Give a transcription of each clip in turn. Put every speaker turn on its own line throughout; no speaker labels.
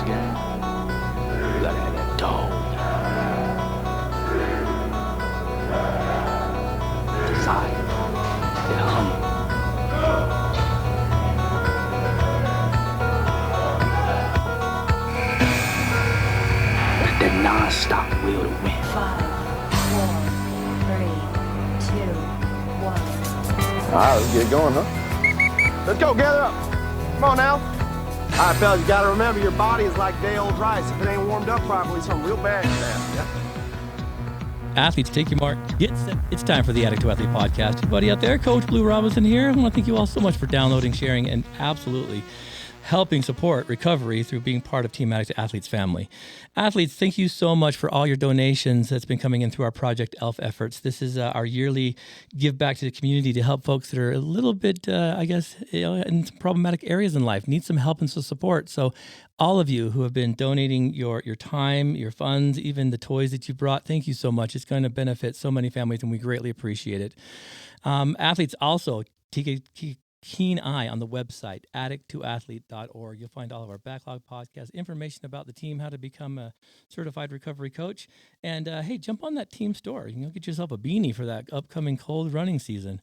game. You gotta have that dog. Desire. That hunger. That non-stop will to win.
5, 4, 3, 2, 1.
All right, let's get going, huh? Let's go, gather up. Come on now. All right, fellas, you gotta remember your body is like day-old rice. If it ain't warmed up properly, something real bad can happen. Yeah?
Athletes, take your mark. Get set. It's time for the Addict to Athlete podcast. Everybody out there, Coach Blue Robinson here. I want to thank you all so much for downloading, sharing, and absolutely helping support recovery through being part of Team Addict to Athletes family. Athletes, thank you so much for all your donations that's been coming in through our Project ELF efforts. This is our yearly give back to the community to help folks that are a little bit, in some problematic areas in life, need some help and some support. So all of you who have been donating your time, your funds, even the toys that you brought, thank you so much. It's going to benefit so many families, and we greatly appreciate it. Athletes also take a keen eye on the website, addicttoathlete.org. You'll find all of our backlog podcasts, information about the team, how to become a certified recovery coach. And hey, jump on that team store. You can get yourself a beanie for that upcoming cold running season.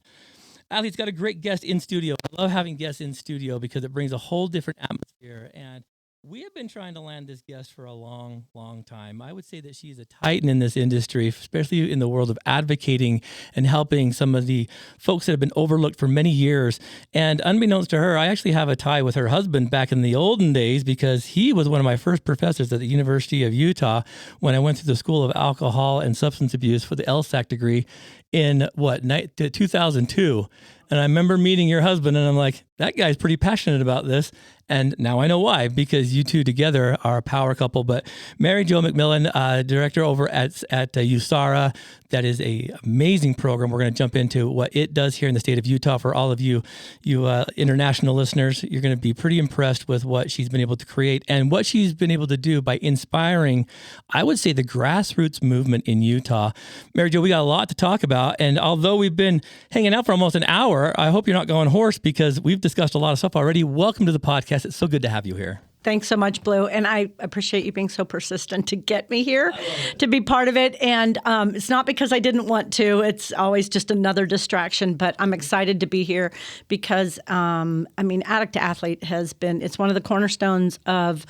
Athlete's got a great guest in studio. I love having guests in studio because it brings a whole different atmosphere. And we have been trying to land this guest for a long, long time. I would say that she's a titan in this industry, especially in the world of advocating and helping some of the folks that have been overlooked for many years. And unbeknownst to her, I actually have a tie with her husband back in the olden days because he was one of my first professors at the University of Utah when I went through the School of Alcohol and Substance Abuse for the LSAC degree in 2002. And I remember meeting your husband, and I'm like, that guy's pretty passionate about this. And now I know why, because you two together are a power couple. But Mary Jo McMillan, director over at USARA, that is a amazing program. We're going to jump into what it does here in the state of Utah. For all of you international listeners, you're going to be pretty impressed with what she's been able to create and what she's been able to do by inspiring, I would say, the grassroots movement in Utah. Mary Jo, we got a lot to talk about. And although we've been hanging out for almost an hour, I hope you're not going hoarse because we've discussed a lot of stuff already. Welcome to the podcast. It's so good to have you here.
Thanks so much, Blue. And I appreciate you being so persistent to get me here to be part of it. And it's not because I didn't want to. It's always just another distraction. But I'm excited to be here because, Addict to Athlete it's one of the cornerstones of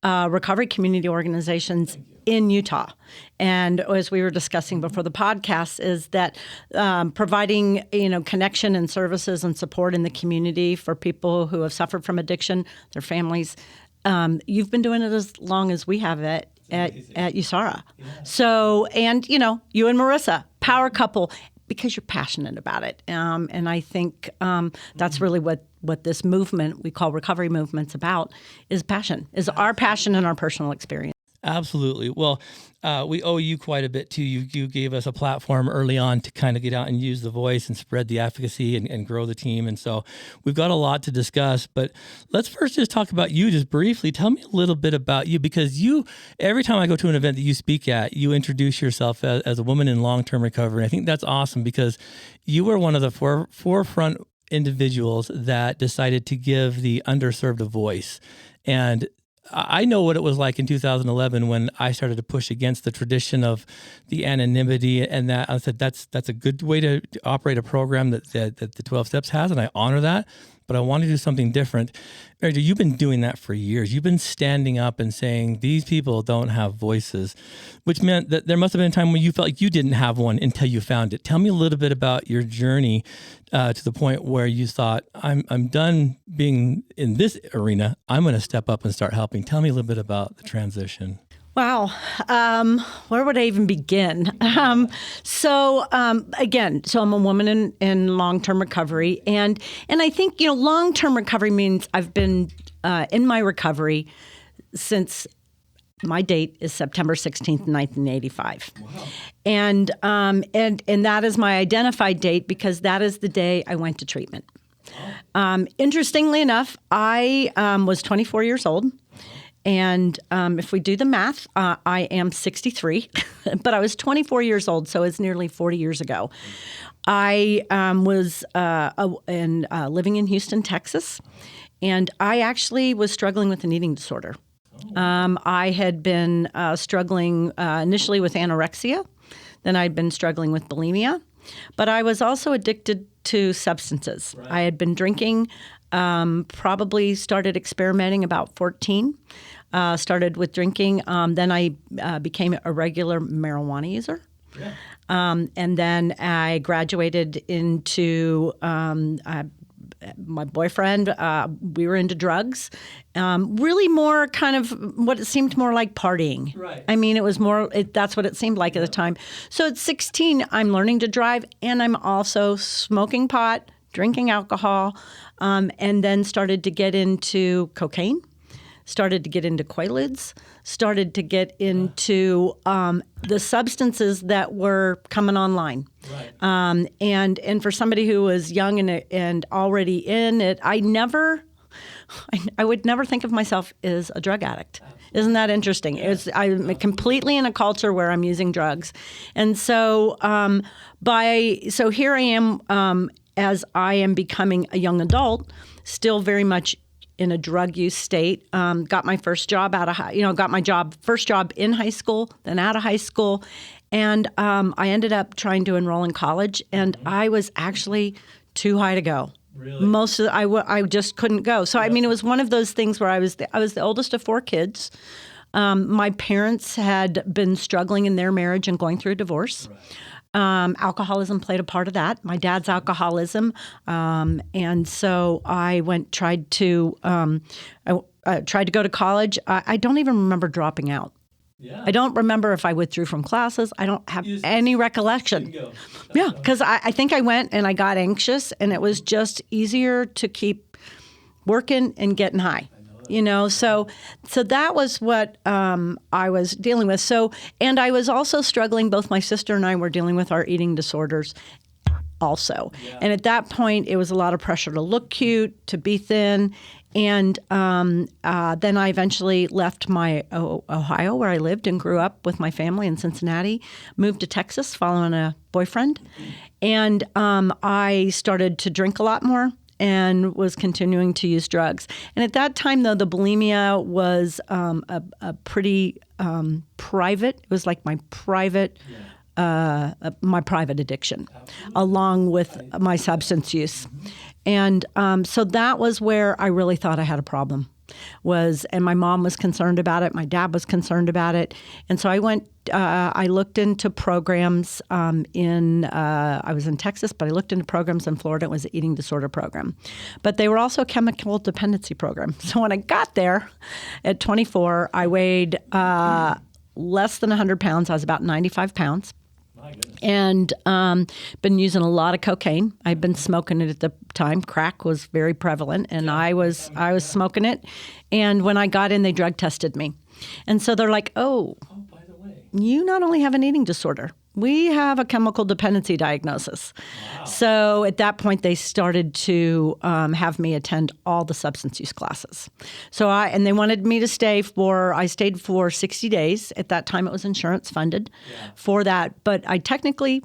recovery community organizations in Utah. And as we were discussing before the podcast, is that providing, connection and services and support in the community for people who have suffered from addiction, their families. You've been doing it as long as we have it at USARA. Yeah. So, and, you and Marissa, power couple, because you're passionate about it. And I think that's really what this movement we call recovery movement's about is passion, is our passion and our personal experience.
Absolutely. Well, we owe you quite a bit too. You gave us a platform early on to kind of get out and use the voice and spread the advocacy and grow the team. And so we've got a lot to discuss, but let's first just talk about you just briefly. Tell me a little bit about you, because every time I go to an event that you speak at, you introduce yourself as a woman in long-term recovery. I think that's awesome because you were one of the forefront individuals that decided to give the underserved a voice. And I know what it was like in 2011 when I started to push against the tradition of the anonymity, and that I said that's a good way to operate a program that the 12 Steps has, and I honor that. But I want to do something different. Mary Jo, you've been doing that for years. You've been standing up and saying these people don't have voices, which meant that there must have been a time when you felt like you didn't have one until you found it. Tell me a little bit about your journey to the point where you thought, I'm done being in this arena. I'm going to step up and start helping. Tell me a little bit about the transition.
Wow. Where would I even begin? So I'm a woman in long-term recovery. And I think, long-term recovery means I've been in my recovery since my date is September 16th, 1985. Wow. And that is my identified date because that is the day I went to treatment. Interestingly enough, I was 24 years old. And if we do the math, I am 63, but I was 24 years old, so it's nearly 40 years ago. I was living in Houston, Texas, and I actually was struggling with an eating disorder. I had been struggling initially with anorexia. Then I'd been struggling with bulimia. But I was also addicted to substances. Right. I had been drinking, probably started experimenting about 14. Started with drinking. Then I became a regular marijuana user. Yeah. And then I graduated into my boyfriend. We were into drugs. Really more kind of what it seemed more like partying. Right. I mean, it was more, that's what it seemed like at the time. So at 16, I'm learning to drive, and I'm also smoking pot, drinking alcohol, and then started to get into cocaine. Started to get into Quaaludes, started to get into the substances that were coming online. Right. And for somebody who was young and already in it, I would never think of myself as a drug addict. Absolutely. Isn't that interesting? Yeah. I'm completely in a culture where I'm using drugs. And so so here I am as I am becoming a young adult, still very much in a drug use state. Got my first job first job in high school, then out of high school. And I ended up trying to enroll in college, and I was actually too high to go. Really? I just couldn't go. So, I mean, it was one of those things where I was the oldest of 4 kids. My parents had been struggling in their marriage and going through a divorce. Right. Alcoholism played a part of that. My dad's alcoholism, and so I tried to go to college. I don't even remember dropping out. Yeah. I don't remember if I withdrew from classes. I don't have any recollection. Yeah, because I think I went and I got anxious, and it was just easier to keep working and getting high. So that was what I was dealing with. And I was also struggling. Both my sister and I were dealing with our eating disorders also. Yeah. And at that point, it was a lot of pressure to look cute, to be thin. And then I eventually left my Ohio, where I lived and grew up with my family in Cincinnati, moved to Texas following a boyfriend. And I started to drink a lot more and was continuing to use drugs. And at that time, though, the bulimia was a pretty private. It was like my private addiction, along with my substance use. And so that was where I really thought I had a problem. And my mom was concerned about it. My dad was concerned about it. And so I looked into programs I was in Texas, but I looked into programs in Florida. It was an eating disorder program. But they were also a chemical dependency program. So when I got there at 24, I weighed less than 100 pounds. I was about 95 pounds. And been using a lot of cocaine. I'd been smoking it at the time. Crack was very prevalent, and I was smoking it. And when I got in, they drug tested me. And so they're like, oh, by the way, you not only have an eating disorder, we have a chemical dependency diagnosis. Wow. So at that point, they started to have me attend all the substance use classes. And they wanted me to I stayed for 60 days. At that time, it was insurance funded for that. But I technically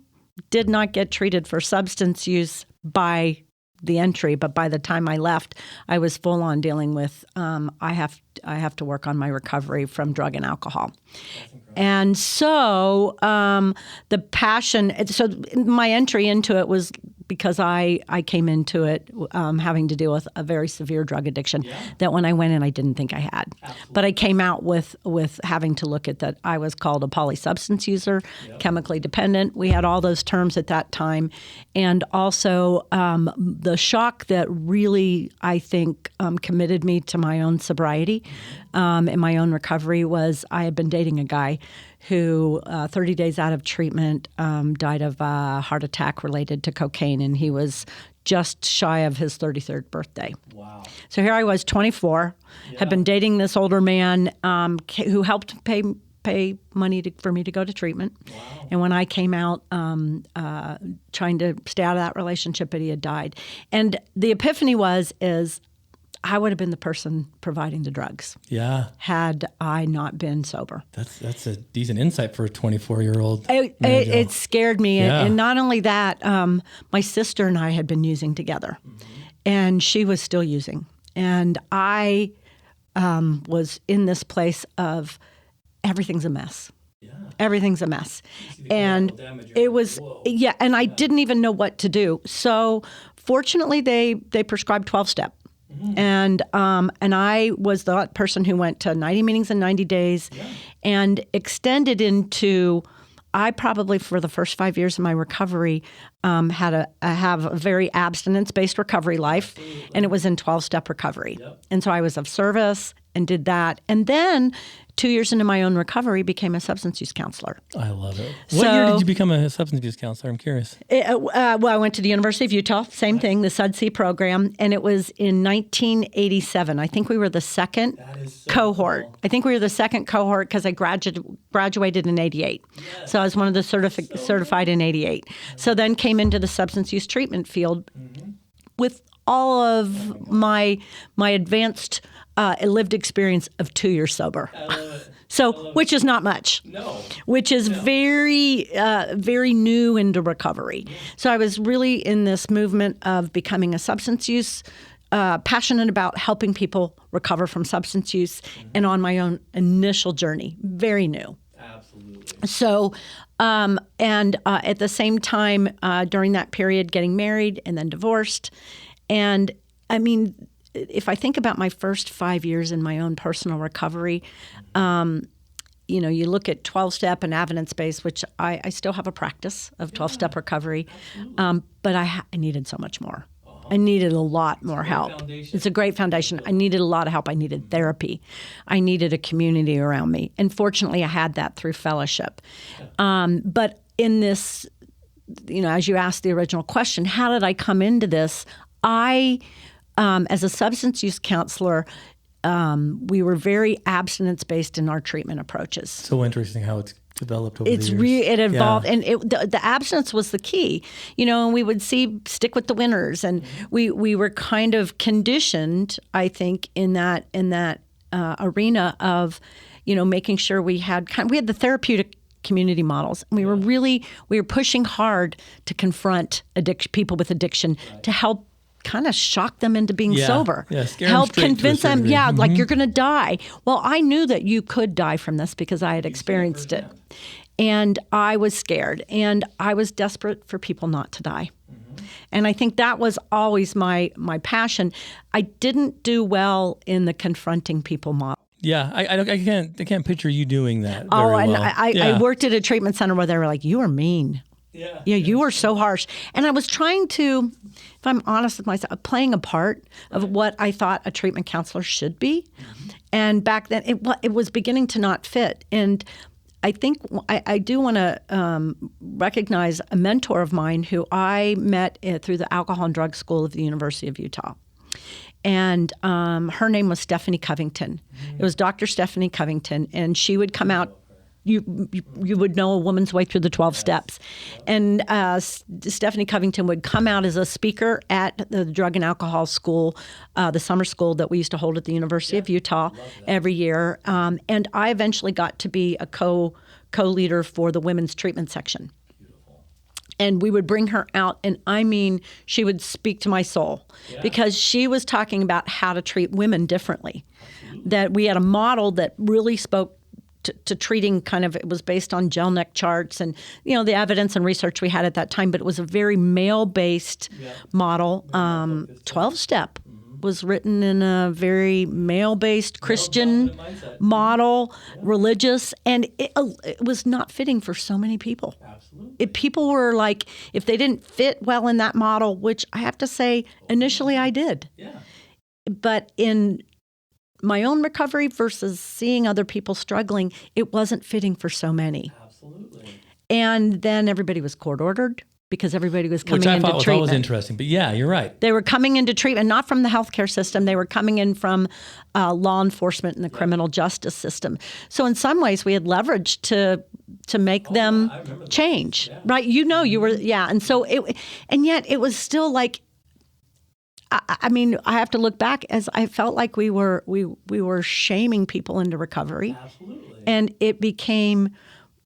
did not get treated for substance use by the entry, but by the time I left, I was full on dealing with I have to work on my recovery from drug and alcohol. And so the passion, so my entry into it was because I came into it having to deal with a very severe drug addiction that when I went in, I didn't think I had. Absolutely. But I came out with having to look at that. I was called a polysubstance user, chemically dependent. We had all those terms at that time. And also the shock that really, I think, committed me to my own sobriety and my own recovery was I had been dating a guy who 30 days out of treatment died of a heart attack related to cocaine, and he was just shy of his 33rd birthday. Wow. So here I was, 24, had been dating this older man who helped pay money for me to go to treatment. Wow. And when I came out trying to stay out of that relationship, he had died. And the epiphany is I would have been the person providing the drugs. Yeah. Had I not been sober.
That's a decent insight for a 24-year-old.
It scared me. Yeah. And not only that, my sister and I had been using together. Mm-hmm. And she was still using. And I was in this place of everything's a mess.
Yeah.
Everything's a mess.
See the
And
collateral damage,
it was,
whoa.
yeah, and I didn't even know what to do. So fortunately, they prescribed 12-step. And I was the person who went to 90 meetings in 90 days and extended into, I probably for the first 5 years of my recovery have a very abstinence-based recovery life, and it was in 12-step recovery. And so I was of service and did that. And then 2 years into my own recovery, became a substance use counselor.
I love it. What year did you become a substance abuse counselor? I'm curious.
Well, I went to the University of Utah, same thing, the SUDC program, and it was in 1987. I think we were the second cohort.
Cool.
I think we were the second cohort because I graduated in 88. So I was one of the certified in 88. So then came into the substance use treatment field with all of my advanced lived experience of 2 years sober. So, which is not much.
No.
Which is very new into recovery. So I was really in this movement of becoming a substance use, passionate about helping people recover from substance use, and on my own initial journey, very new.
Absolutely.
So, at the same time, during that period, getting married and then divorced. And I mean, if I think about my first 5 years in my own personal recovery, you look at 12-step and evidence-based, which I still have a practice of 12-step recovery, but I needed so much more. I needed a lot more help.
Foundation.
It's a great foundation. I needed a lot of help. I needed therapy. I needed a community around me. And fortunately, I had that through fellowship. But in this, as you asked the original question, how did I come into this? As a substance use counselor, we were very abstinence-based in our treatment approaches.
So interesting how it's developed over the years.
It evolved,
Yeah.
and the abstinence was the key. And we would stick with the winners, and we were kind of conditioned, I think, in that arena of, making sure we had the therapeutic community models. And we were pushing hard to confront people with addiction, to help kind of shock them into being sober.
Yeah, scare them
help
straight to a
convince
certain
them,
degree.
like you're going to die. Well, I knew that you could die from this because I had experienced it. And I was scared, and I was desperate for people not to die. And I think that was always my passion. I didn't do well in the confronting people model.
Yeah, I can't picture you doing that.
Oh,
very
and
well.
I worked at a treatment center where they were like, "You are mean.
Yeah,
you were so harsh." And I was trying to, if I'm honest with myself, playing a part of what I thought a treatment counselor should be. And back then, it was beginning to not fit. And I think I do want to recognize a mentor of mine who I met through the Alcohol and Drug School of the University of Utah. And her name was Stephanie Covington. It was Dr. Stephanie Covington, and she would come out. You would know a woman's way through the 12 steps. And Stephanie Covington would come out as a speaker at the drug and alcohol school, the summer school that we used to hold at the University of Utah every year. And I eventually got to be a co-leader for the women's treatment section. And we would bring her out, and I mean, she would speak to my soul because she was talking about how to treat women differently. That we had a model that really spoke to treating it was based on gel neck charts and, the evidence and research we had at that time, but it was a very male-based model. 12-step was written in a very male-based Christian model, religious, and it was not fitting for so many people.
Absolutely.
People were like, if they didn't fit well in that model, which I have to say, initially I did.
Yeah.
But in my own recovery versus seeing other people struggling, it wasn't fitting for so many.
Absolutely.
And then everybody was court-ordered because everybody was coming
Which I
into
thought was
treatment.
always interesting. But yeah, you're right.
They were coming into treatment, not from the healthcare system. They were coming in from law enforcement and the criminal justice system. So in some ways, we had leverage to make them change, right? You were, and so and yet it was still like, I mean, I have to look back as I felt like we were shaming people into recovery.
Absolutely.
And it became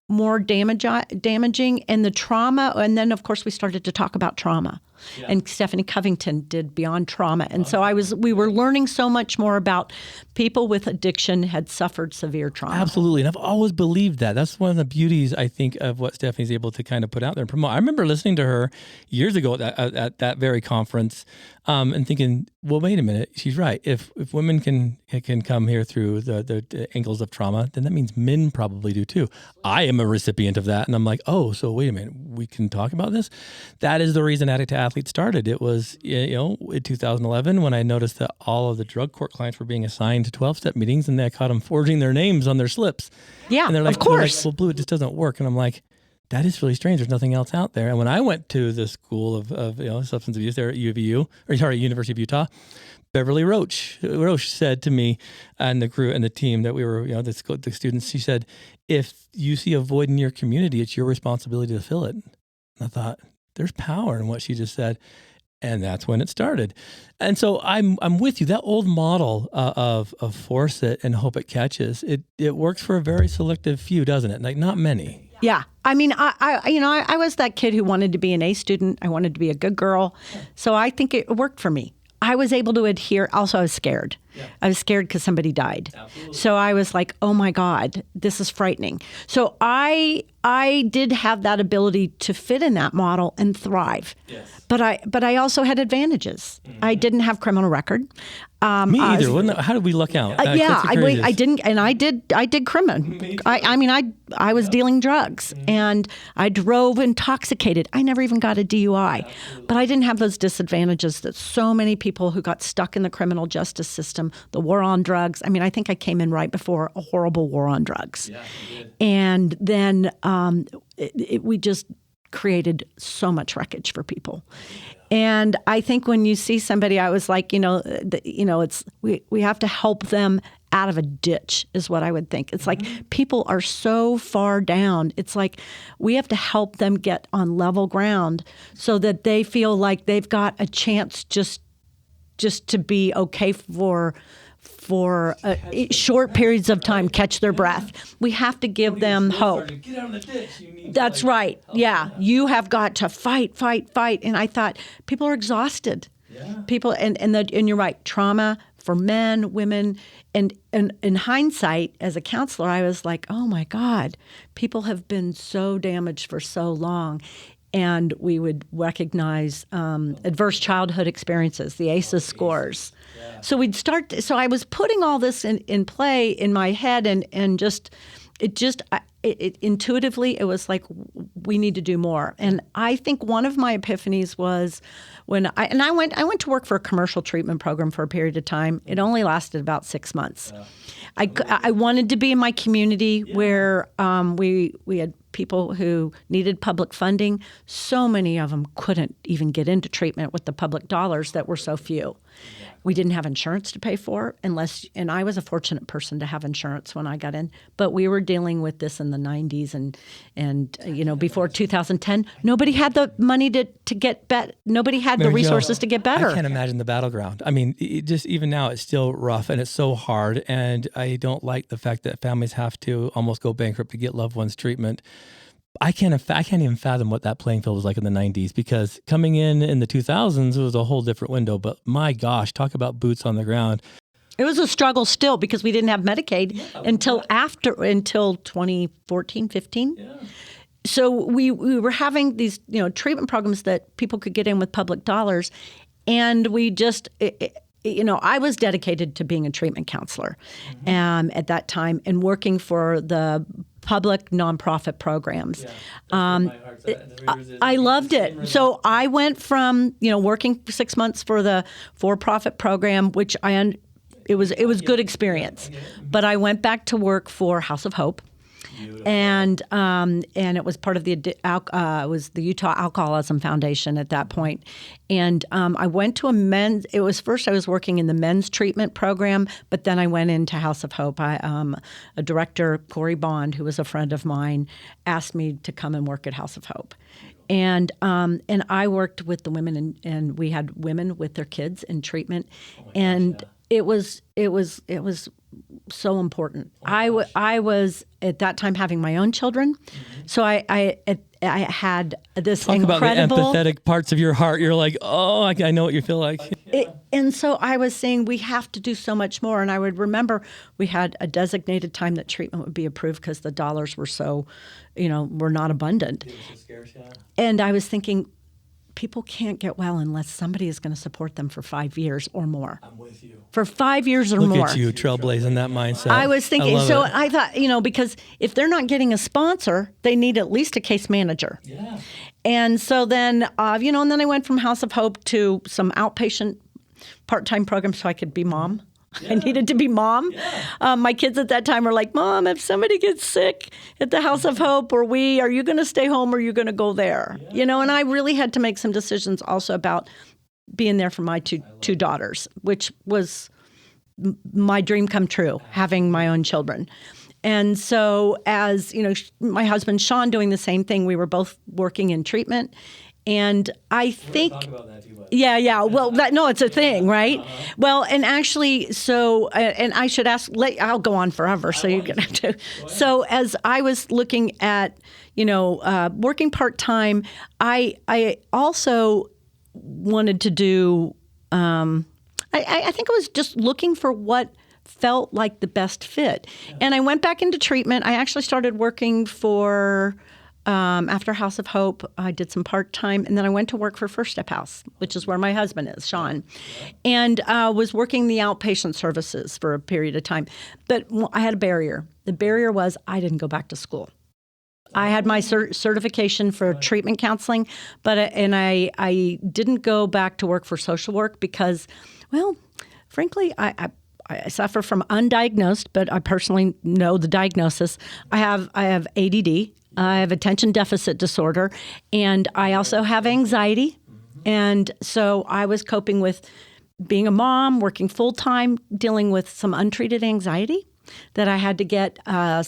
more damaging, and the trauma. And then, of course, we started to talk about trauma. and Stephanie Covington did Beyond Trauma. And so we were learning so much more about people with addiction had suffered severe trauma.
Absolutely. And I've always believed that. That's one of the beauties, I think, of what Stephanie's able to kind of put out there and promote. I remember listening to her years ago at that very conference and thinking, well, wait a minute, she's right. If women can come here through the angles of trauma, then that means men probably do too. I am a recipient of that. And I'm like, oh, so wait a minute, we can talk about this? That is the reason Addict to Athlete started. It was, in 2011 when I noticed that all of the drug court clients were being assigned to 12-step meetings, and I caught them forging their names on their slips.
Yeah,
and they're like,
of course.
Well, Blue, it just doesn't work. And I'm like, that is really strange. There's nothing else out there. And when I went to the school of substance abuse there at University of Utah, Beverly Roach said to me and the crew and the team that we were, the students, she said, if you see a void in your community, it's your responsibility to fill it. And I thought, there's power in what she just said. And that's when it started. And so I'm with you. That old model of force it and hope it catches, it works for a very selective few, doesn't it? Like not many.
Yeah. I mean, I was that kid who wanted to be an A student. I wanted to be a good girl. So I think it worked for me. I was able to adhere. Also, I was scared. Yeah. I was scared because somebody died. Absolutely. So I was like, oh my God, this is frightening. So I did have that ability to fit in that model and thrive. Yes. But I also had advantages. Mm-hmm. I didn't have criminal record.
Me either. How did we luck out?
I didn't, and I did criminal. I was dealing drugs, and I drove intoxicated. I never even got a DUI, but I didn't have those disadvantages that so many people who got stuck in the criminal justice system, the war on drugs. I mean, I think I came in right before a horrible war on drugs, and then we just created so much wreckage for people. And I think when you see somebody, I was like, it's we have to help them out of a ditch is what I would think. It's like people are so far down. It's like we have to help them get on level ground so that they feel like they've got a chance just to be okay for short periods of time, catch their breath. We have to give them hope.
Get out of the ditch. You need
That's right. Yeah. You have got to fight. And I thought, people are exhausted. Yeah. People, and you're right, trauma for men, women, and in hindsight, as a counselor, I was like, oh my God, people have been so damaged for so long. And we would recognize adverse childhood experiences, the ACEs scores. Yeah. So I was putting all this in play in my head, and intuitively, it was like, we need to do more. And I think one of my epiphanies was when I went to work for a commercial treatment program for a period of time. It only lasted about 6 months. Yeah. I wanted to be in my community where we had people who needed public funding. So many of them couldn't even get into treatment with the public dollars that were so few. We didn't have insurance to pay for and I was a fortunate person to have insurance when I got in, but we were dealing with this in the 90s and before 2010, nobody had the money to get better. Nobody had the resources to get better.
I can't imagine the battleground. I mean, even now it's still rough and it's so hard, and I don't like the fact that families have to almost go bankrupt to get loved ones treatment. I can't even fathom what that playing field was like in the 90s, because coming in the 2000s, it was a whole different window. But my gosh, talk about boots on the ground.
It was a struggle still because we didn't have Medicaid until 2014, 15. Yeah. So we were having these treatment programs that people could get in with public dollars, and we just I was dedicated to being a treatment counselor at that time and working for the public nonprofit programs. Yeah, I loved it. So I went from working for 6 months for the for-profit program, which it was good experience. But I went back to work for House of Hope. Beautiful. And it was part of the Utah Alcoholism Foundation at that point. And I went to first I was working in the men's treatment program, but then I went into House of Hope. A director, Corey Bond, who was a friend of mine, asked me to come and work at House of Hope. And I worked with the women, and we had women with their kids in treatment. It was so important. I was at that time having my own children, so I I had this
Talk
incredible.
about the empathetic parts of your heart. You're like, oh, I know what you feel like.
And so I was saying we have to do so much more. And I would remember we had a designated time that treatment would be approved because the dollars were so, were not abundant. And I was thinking, people can't get well unless somebody is going to support them for 5 years or more. I'm with you. For 5 years or more.
Look at you trailblazing that mindset.
I was thinking, I thought, because if they're not getting a sponsor, they need at least a case manager. Yeah. And so then, and then I went from House of Hope to some outpatient part-time programs so I could be mom. Yeah. I needed to be mom. Yeah. My kids at that time were like, Mom, if somebody gets sick at the House of Hope are you going to stay home or are you going to go there? Yeah. And I really had to make some decisions also about being there for my two daughters, which was my dream come true, having my own children. And so as, my husband, Sean, doing the same thing, we were both working in treatment. And I think, yeah. Well, it's a thing, right? Well, and actually, so, and I should ask, I'll go on forever, so you're going to have to. So as I was looking at, working part-time, I also wanted to do, I think I was just looking for what felt like the best fit. Yeah. And I went back into treatment. I actually started working for... after House of Hope, I did some part-time, and then I went to work for First Step House, which is where my husband is, Sean, and was working the outpatient services for a period of time. But I had a barrier. The barrier was I didn't go back to school. I had my certification for treatment counseling, and I didn't go back to work for social work because, well, frankly, I suffer from undiagnosed, but I personally know the diagnosis. I have ADD. I have attention deficit disorder, and I also have anxiety. And so I was coping with being a mom, working full-time, dealing with some untreated anxiety that I had to get I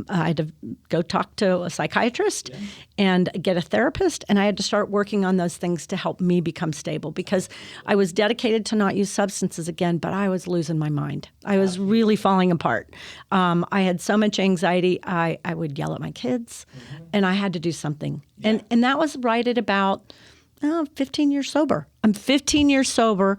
had to go talk to a psychiatrist and get a therapist, and I had to start working on those things to help me become stable because I was dedicated to not use substances again, but I was losing my mind. I was really falling apart. I had so much anxiety, I would yell at my kids, and I had to do something. Yeah. And that was right at about 15 years sober. I'm 15 years sober,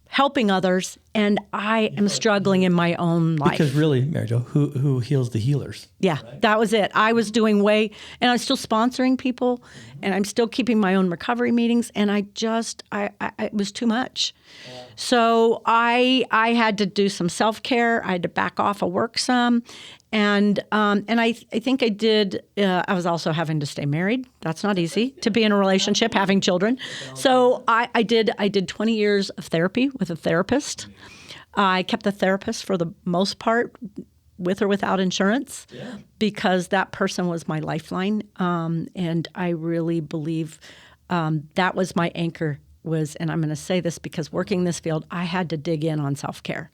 helping others, and I am struggling in my own life.
Because really, Mary Jo, who heals the healers? Yeah,
right? That was it. I was doing and I was still sponsoring people, and I'm still keeping my own recovery meetings, and I it was too much. Yeah. So I had to do some self-care. I had to back off of work some, and I think I did. I was also having to stay married. That's not easy to be in a relationship, having children. So I did 20 years of therapy with a therapist. I kept the therapist for the most part, with or without insurance, because that person was my lifeline. And I really believe that was my anchor. And I'm going to say this because working this field, I had to dig in on self-care.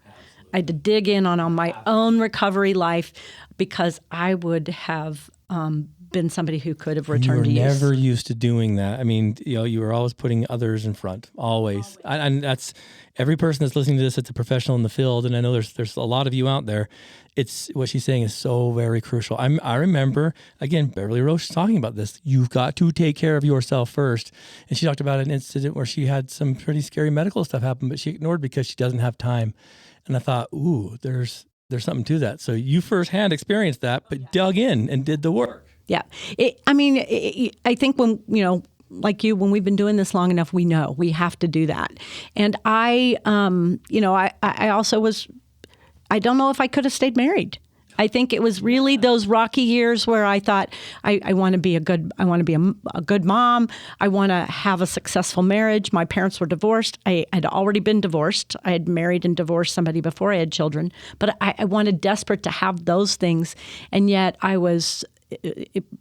I had to dig in on my own recovery life because I would have been somebody who could have returned to use.
You were never used to doing that. I mean, you were always putting others in front, always. And that's every person that's listening to this that's a professional in the field, and I know there's a lot of you out there. It's what she's saying is so very crucial. I remember, again, Beverly Roche talking about this. You've got to take care of yourself first. And she talked about an incident where she had some pretty scary medical stuff happen, but she ignored because she doesn't have time. And I thought, ooh, there's something to that. So you firsthand experienced that, but dug in and did the work.
Yeah. I think when, like you, when we've been doing this long enough, we know we have to do that. And I also was, I don't know if I could have stayed married. I think it was really those rocky years where I thought I want to be a good mom. I want to have a successful marriage. My parents were divorced. I had already been divorced. I had married and divorced somebody before I had children. But I wanted desperate to have those things, and yet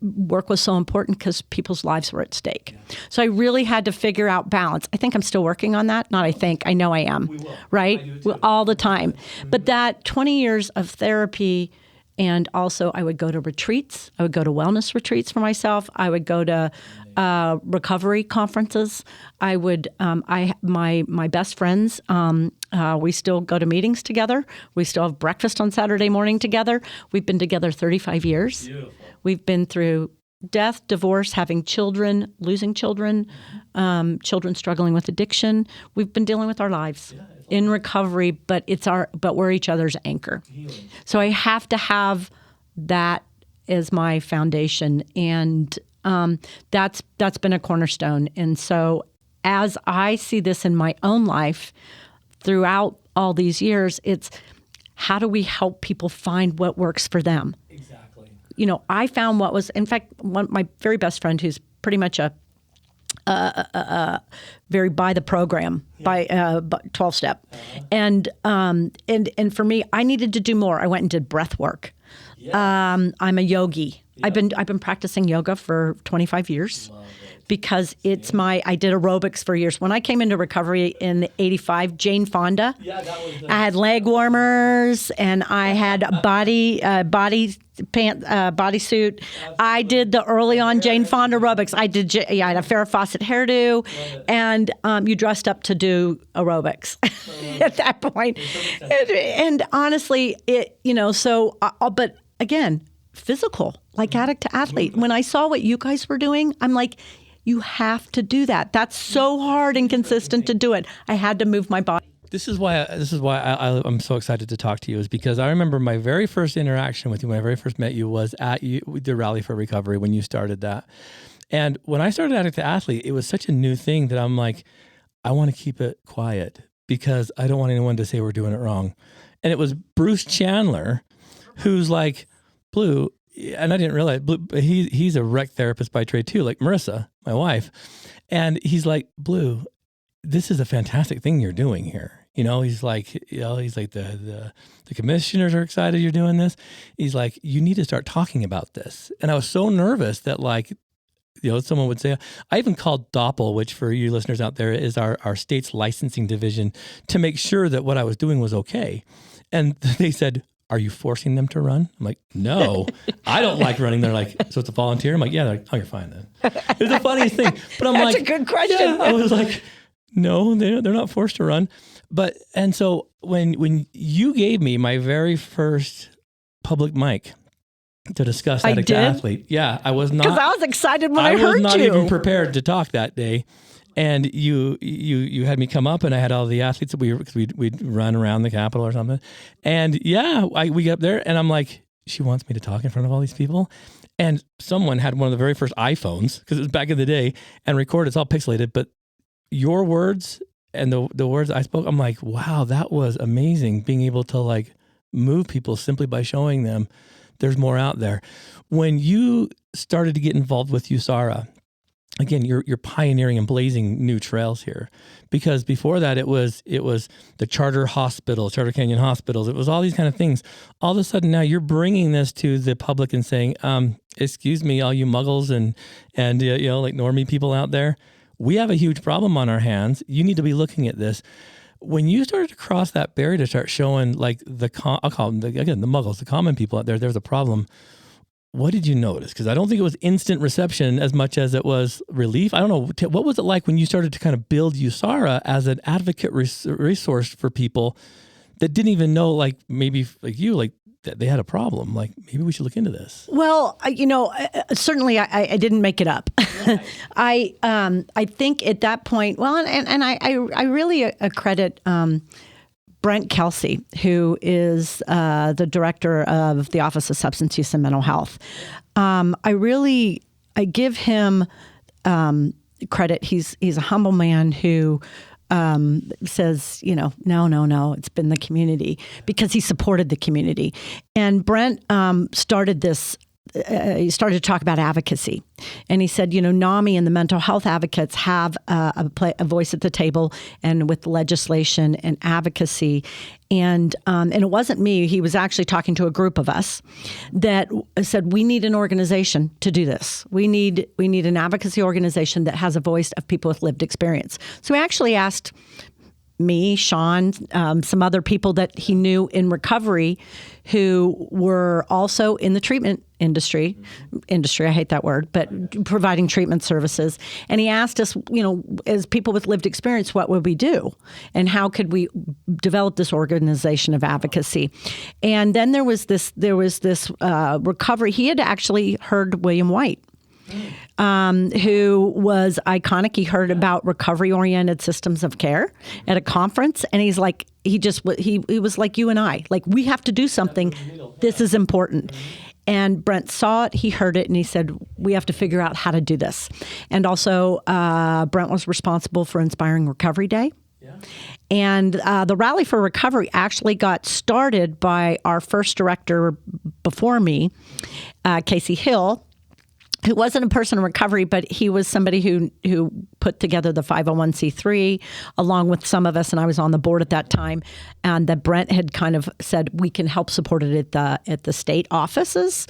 work was so important because people's lives were at stake. Yeah. So I really had to figure out balance. I think I'm still working on that. Not I think, I know I am. We will. Right? I do too. All the time. Mm-hmm. But that 20 years of therapy, and also I would go to retreats. I would go to wellness retreats for myself. I would go to recovery conferences. I would, my best friends, we still go to meetings together. We still have breakfast on Saturday morning together. We've been together 35 years. Beautiful. We've been through death, divorce, having children, losing children, children struggling with addiction. We've been dealing with our lives in recovery, but we're each other's anchor. So I have to have that as my foundation, and that's been a cornerstone. And so as I see this in my own life throughout all these years, it's how do we help people find what works for them?
Exactly.
I found what was, in fact, my very best friend, who's pretty much a very by the program, by 12-step, and for me, I needed to do more. I went and did breath work. I'm a yogi. I've been practicing yoga for 25 years. Because I did aerobics for years. When I came into recovery in '85, Jane Fonda, I had leg warmers and I had a bodysuit. I did the early on Jane Fonda aerobics. I had a Farrah Fawcett hairdo, and you dressed up to do aerobics at that point. And honestly, but again, physical, like Addict to Athlete. When I saw what you guys were doing, I'm like, you have to do that. That's so hard and consistent to do it. I had to move my body.
This is why I'm so excited to talk to you, is because I remember my very first interaction with you, when I very first met you, was at the Rally for Recovery when you started that. And when I started Addict to Athlete, it was such a new thing that I'm like, I want to keep it quiet because I don't want anyone to say we're doing it wrong. And it was Bruce Chandler who's like, Blue, and I didn't realize, he's a rec therapist by trade too, like Marissa, my wife. And he's like, Blue, this is a fantastic thing you're doing here. He's like, the commissioners are excited you're doing this. He's like, you need to start talking about this. And I was so nervous that someone would say, I even called Doppel, which for you listeners out there is our state's licensing division, to make sure that what I was doing was okay. And they said, are you forcing them to run? I'm like, no, I don't like running. They're like, so it's a volunteer? I'm like, yeah. They're like, oh, you're fine then. It's the funniest thing. But I'm
That's
like,
a good question.
Yeah. I was like, no, they're not forced to run. And so when you gave me my very first public mic to discuss Addict to Athlete, I was not.
Because I was excited when I heard you.
I was not even prepared to talk that day. And you had me come up, and I had all the athletes that we'd run around the Capitol or something. And we get up there, and I'm like, she wants me to talk in front of all these people. And someone had one of the very first iPhones, because it was back in the day, and recorded. It's all pixelated, but your words and the words I spoke, I'm like, wow, that was amazing. Being able to move people simply by showing them there's more out there. When you started to get involved with USARA, again, you're pioneering and blazing new trails here, because before that it was the charter Canyon hospitals. It was all these kind of things. All of a sudden now you're bringing this to the public and saying, excuse me, all you muggles and like normie people out there, we have a huge problem on our hands. You need to be looking at this. When you started to cross that barrier to start showing I'll call them the muggles, the common people out there, there's a problem. What did you notice? Because I don't think it was instant reception as much as it was relief. I don't know. What was it like when you started to kind of build USARA as an advocate resource for people that didn't even know, maybe like you, that they had a problem? Maybe we should look into this.
Well, certainly I didn't make it up. Right. I think at that point, I really accredit Brent Kelsey, who is the director of the Office of Substance Use and Mental Health. I give him credit. He's a humble man who says, no, it's been the community, because he supported the community. And Brent started this. He started to talk about advocacy, and he said, NAMI and the mental health advocates have a voice at the table, and with legislation and advocacy, and it wasn't me. He was actually talking to a group of us that said, we need an organization to do this. We need an advocacy organization that has a voice of people with lived experience. So we actually asked me, Sean, some other people that he knew in recovery who were also in the treatment industry, I hate that word, but providing treatment services. And he asked us, as people with lived experience, what would we do? And how could we develop this organization of advocacy? And then there was this recovery. He had actually heard William White. who was iconic. He heard about recovery-oriented systems of care at a conference, and he's like, he was like you and I, like, we have to do something. This is important. And Brent saw it, he heard it, and he said, we have to figure out how to do this. And also, Brent was responsible for Inspiring Recovery Day. Yeah. And the Rally for Recovery actually got started by our first director before me, Casey Hill, who wasn't a person in recovery, but he was somebody who put together the 501c3 along with some of us, and I was on the board at that time. And that Brent had kind of said we can help support it at the state offices,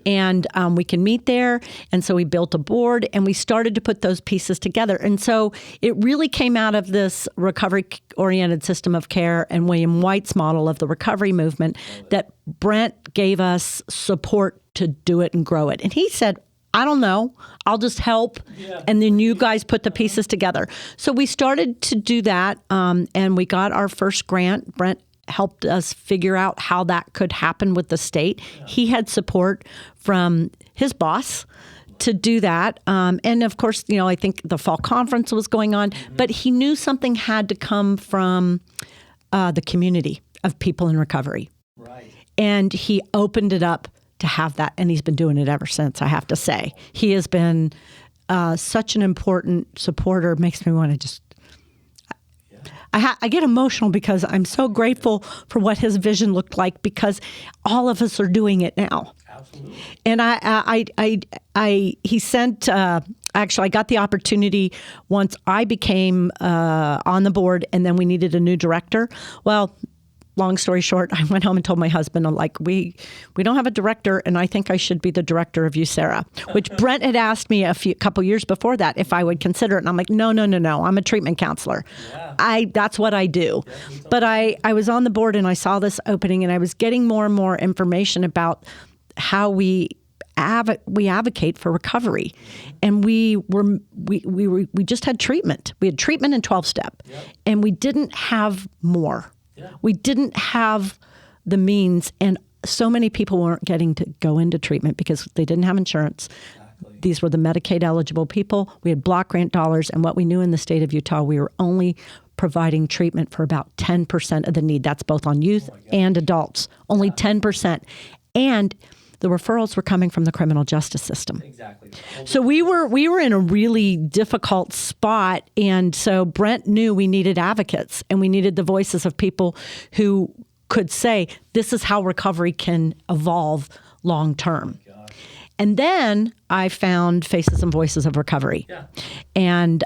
and we can meet there. And so we built a board, and we started to put those pieces together. And so it really came out of this recovery-oriented system of care and William White's model of the recovery movement that Brent gave us support to do it and grow it. And he said, I don't know. I'll just help. Yeah. And then you guys put the pieces together. So we started to do that, and we got our first grant. Brent helped us figure out how that could happen with the state. Yeah. He had support from his boss to do that. And of course, I think the fall conference was going on, but he knew something had to come from the community of people in recovery. Right. And he opened it up to have that, and he's been doing it ever since, I have to say. He has been such an important supporter. Makes me want to just... I get emotional because I'm so grateful for what his vision looked like, because all of us are doing it now. Absolutely. And he sent... Actually, I got the opportunity once I became on the board, and then we needed a new director. Well, long story short, I went home and told my husband, I'm like, we don't have a director, and I think I should be the director of USARA, which Brent had asked me a couple years before that if I would consider it. And I'm like, no, I'm a treatment counselor. Yeah. That's what I do. Yeah, but I was on the board, and I saw this opening, and I was getting more and more information about how we advocate for recovery. And we just had treatment. We had treatment and 12-step, yep. And we didn't have more. Yeah. We didn't have the means, and so many people weren't getting to go into treatment because they didn't have insurance. Exactly. These were the Medicaid-eligible people. We had block grant dollars, and what we knew in the state of Utah, we were only providing treatment for about 10% of the need. That's both on youth and adults, only 10%. And the referrals were coming from the criminal justice system. Exactly. So we were in a really difficult spot, and so Brent knew we needed advocates, and we needed the voices of people who could say, this is how recovery can evolve long term. And then I found Faces and Voices of Recovery, and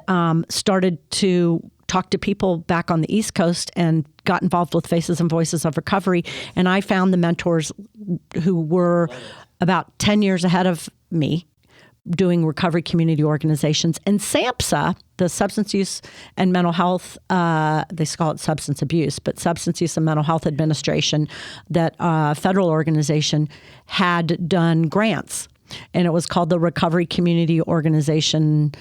started to talk to people back on the East Coast and got involved with Faces and Voices of Recovery. And I found the mentors who were about 10 years ahead of me doing recovery community organizations. And SAMHSA, the Substance Use and Mental Health, they call it substance abuse, but Substance Use and Mental Health Administration, that federal organization, had done grants. And it was called the Recovery Community Organization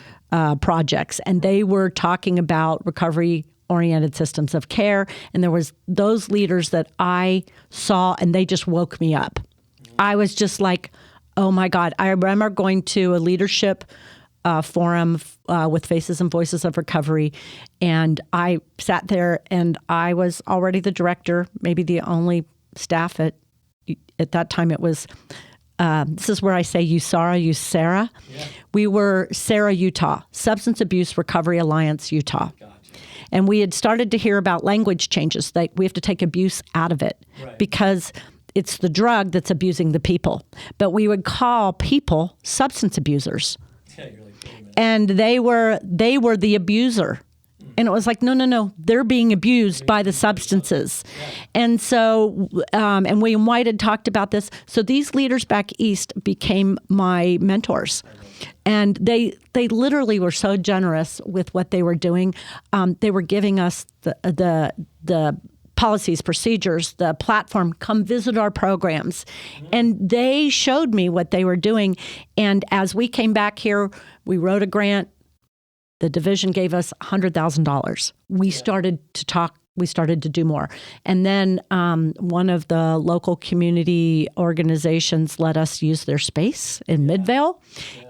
Projects. And they were talking about recovery-oriented systems of care. And there was those leaders that I saw, and they just woke me up. I was just like, oh my God. I remember going to a leadership forum with Faces and Voices of Recovery, and I sat there, and I was already the director, maybe the only staff at that time. It was... this is where I say USARA. Yeah. We were SARA Utah, Substance Abuse Recovery Alliance Utah. Gotcha. And we had started to hear about language changes, that we have to take abuse out of it, right, because it's the drug that's abusing the people. But we would call people substance abusers. Yeah, you're like, and they were the abuser. And it was like, no, they're being abused by the substances. Yeah. And so, and William White had talked about this. So these leaders back east became my mentors. And they literally were so generous with what they were doing. They were giving us the policies, procedures, the platform, come visit our programs. Mm-hmm. And they showed me what they were doing. And as we came back here, we wrote a grant. The division gave us $100,000. We started to talk we started to do more. And then one of the local community organizations let us use their space in Midvale.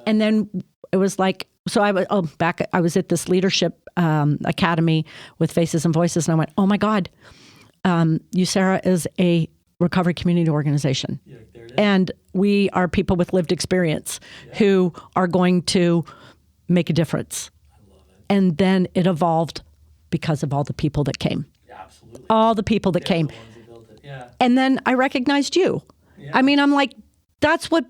And then it was like, so I was at this leadership academy with Faces and Voices, and I went, oh my God, USARA is a recovery community organization. Yeah, and we are people with lived experience who are going to make a difference. I love it. And then it evolved because of all the people that came. Yeah, absolutely. All the people that came. The ones who built it. Yeah. And then I recognized you. Yeah. I mean, I'm like, that's what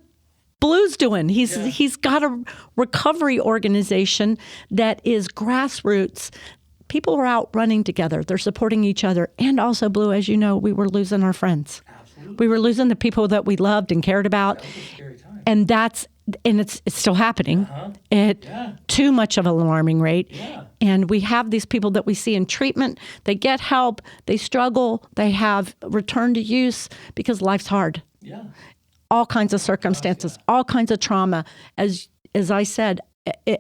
Blu's doing. He's got a recovery organization that is grassroots. People are out running together. They're supporting each other. And also, Blu, as you know, we were losing our friends. Absolutely. We were losing the people that we loved and cared about. That was a scary time. And it's still happening at too much of an alarming rate. Yeah. And we have these people that we see in treatment. They get help. They struggle. They have return to use because life's hard. Yeah. All kinds of circumstances, all kinds of trauma. As I said,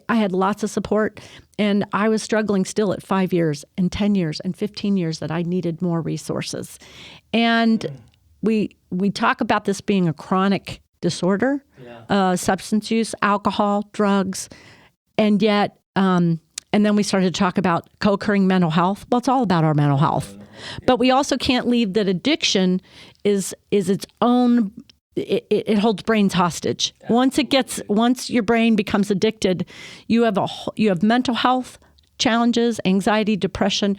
I had lots of support, and I was struggling still at 5 years and 10 years and 15 years that I needed more resources. And we talk about this being a chronic disorder, substance use, alcohol, drugs, and yet, and then we started to talk about co-occurring mental health. Well, it's all about our mental health. But we also can't leave that addiction is its own. It holds brains hostage. Once your brain becomes addicted, you have mental health challenges, anxiety, depression,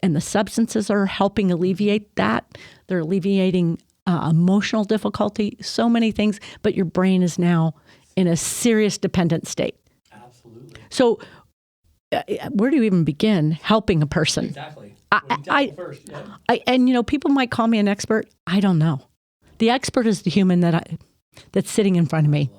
and the substances are helping alleviate that. They're alleviating emotional difficulty, so many things, but your brain is now in a serious dependent state. Absolutely. So where do you even begin helping a person? Exactly. First, and people might call me an expert. I don't know. The expert is the human that's sitting in front of me.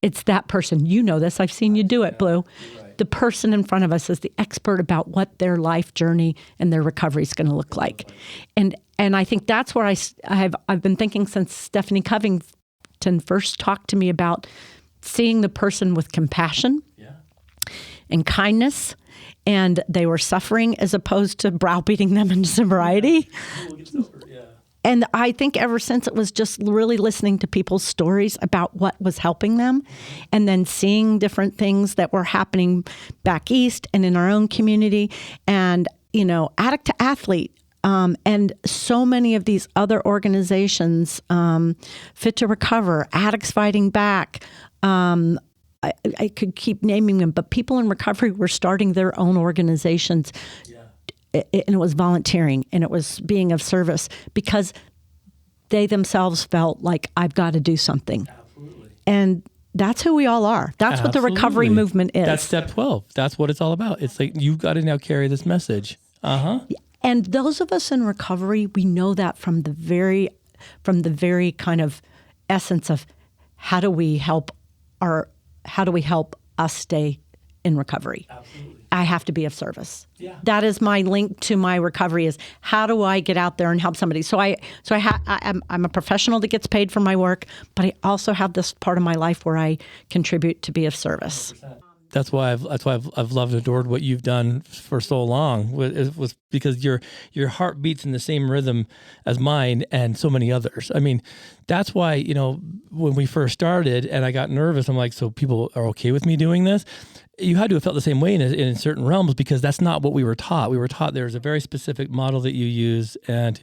It's that person. You know this. I've seen you do it, Blu. Right. The person in front of us is the expert about what their life journey and their recovery is going to look like. And I think that's where I've been thinking since Stephanie Covington first talked to me about seeing the person with compassion and kindness, and they were suffering as opposed to browbeating them into sobriety. And I think ever since it was just really listening to people's stories about what was helping them and then seeing different things that were happening back east and in our own community and, Addict to Athlete. And so many of these other organizations, Fit to Recover, Addicts Fighting Back, I could keep naming them, but people in recovery were starting their own organizations. And it was volunteering and it was being of service because they themselves felt like I've got to do something. Absolutely. And that's who we all are. That's what the recovery movement is. That's step 12. That's what it's all about. It's like, you've got to now carry this message. And those of us in recovery, we know that from the very kind of essence of how do we help us stay in recovery? Absolutely. I have to be of service. Yeah. That is my link to my recovery is how do I get out there and help somebody? So I'm a professional that gets paid for my work, but I also have this part of my life where I contribute to be of service. 100%. That's why I've loved and adored what you've done for so long. Was because your heart beats in the same rhythm as mine and so many others. I mean, that's why when we first started and I got nervous, I'm like, so people are okay with me doing this? You had to have felt the same way in certain realms because that's not what we were taught. We were taught there's a very specific model that you use and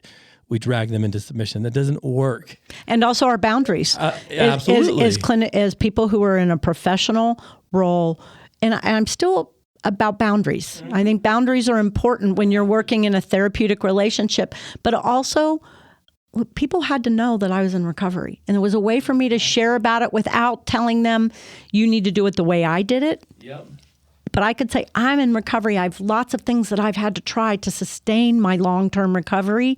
we drag them into submission. That doesn't work. And also our boundaries. Absolutely. As people who are in a professional role, and I'm still about boundaries. Mm-hmm. I think boundaries are important when you're working in a therapeutic relationship, but also people had to know that I was in recovery. And there was a way for me to share about it without telling them, you need to do it the way I did it. Yep. But I could say, I'm in recovery. I have lots of things that I've had to try to sustain my long-term recovery.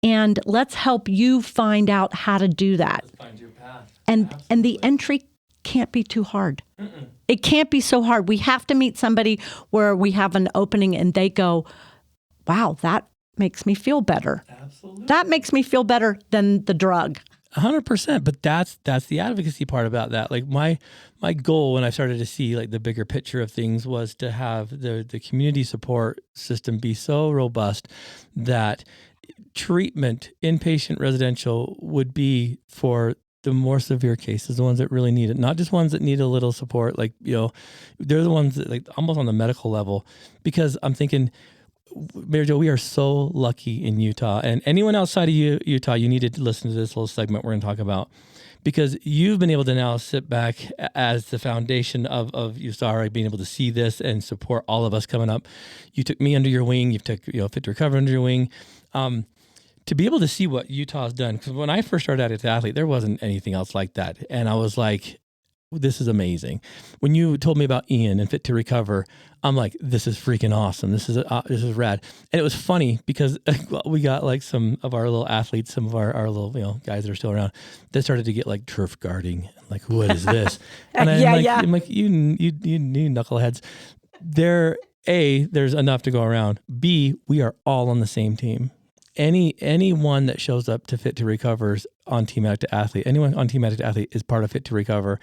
And let's help you find out how to do that. Let's find your path. And the entry can't be too hard. Mm-mm. It can't be so hard. We have to meet somebody where we have an opening and they go, wow, that makes me feel better. Absolutely. That makes me feel better than the drug.
100%. But that's the advocacy part about that. Like my goal when I started to see like the bigger picture of things was to have the community support system be so robust that treatment, inpatient residential, would be for the more severe cases, the ones that really need it, not just ones that need a little support. Like, they're the ones that like almost on the medical level, because I'm thinking, Mary Jo, we are so lucky in Utah, and anyone outside of Utah, you need to listen to this little segment we're going to talk about, because you've been able to now sit back as the foundation of USARA, being able to see this and support all of us coming up. You took me under your wing. You took Fit to Recover under your wing. To be able to see what Utah's done, because when I first started Addict Athlete, there wasn't anything else like that, and I was like, this is amazing. When you told me about Ian and Fit to Recover, I'm like, this is freaking awesome. This is rad. And it was funny because we got like some of our little athletes, some of our little guys that are still around, that started to get like turf guarding. Like, what is this? And I'm like, you knuckleheads. There's enough to go around. B, we are all on the same team. Anyone that shows up to Fit to Recover on Team Addict Athlete, anyone on Team Addict Athlete is part of Fit to Recover.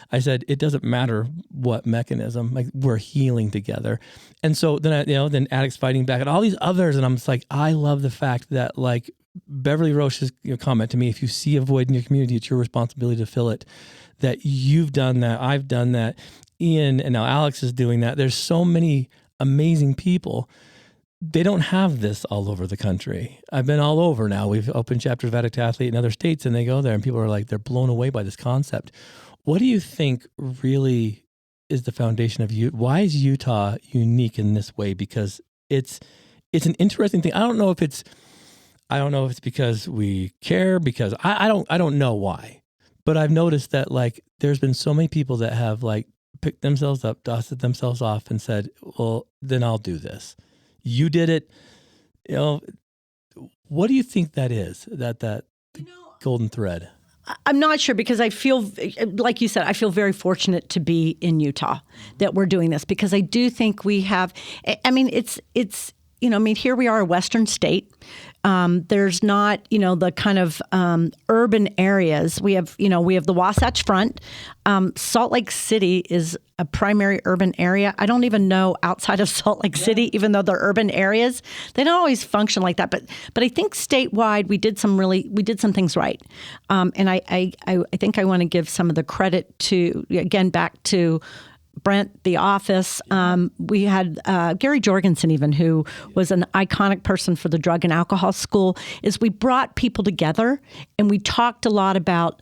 I said, it doesn't matter what mechanism, like we're healing together. And so then Addicts Fighting Back and all these others. And I'm just like, I love the fact that like Beverly Roche's comment to me, if you see a void in your community, it's your responsibility to fill it. That you've done that. I've done that. Ian and now Alex is doing that. There's so many amazing people. They don't have this all over the country. I've been all over now. We've opened chapters of Addict Athlete in other states, and they go there and people are like, they're blown away by this concept. What do you think really is the foundation of you? Why is Utah unique in this way? Because it's an interesting thing. I don't know if it's because we care, because I don't know why, but I've noticed that like there's been so many people that have like picked themselves up, dusted themselves off and said, well, then I'll do this. You did it. What do you think that is, that golden thread?
I'm not sure, because I feel, like you said, I feel very fortunate to be in Utah that we're doing this, because I do think we have, here we are, a Western state. There's not, the kind of urban areas. We have the Wasatch Front. Salt Lake City is a primary urban area. I don't even know outside of Salt Lake City, even though they're urban areas, they don't always function like that. But I think statewide we did some things right. And I think I want to give some of the credit to, again, back to Brent, The Office. We had Gary Jorgensen, even, who was an iconic person for the drug and alcohol school, is we brought people together and we talked a lot about,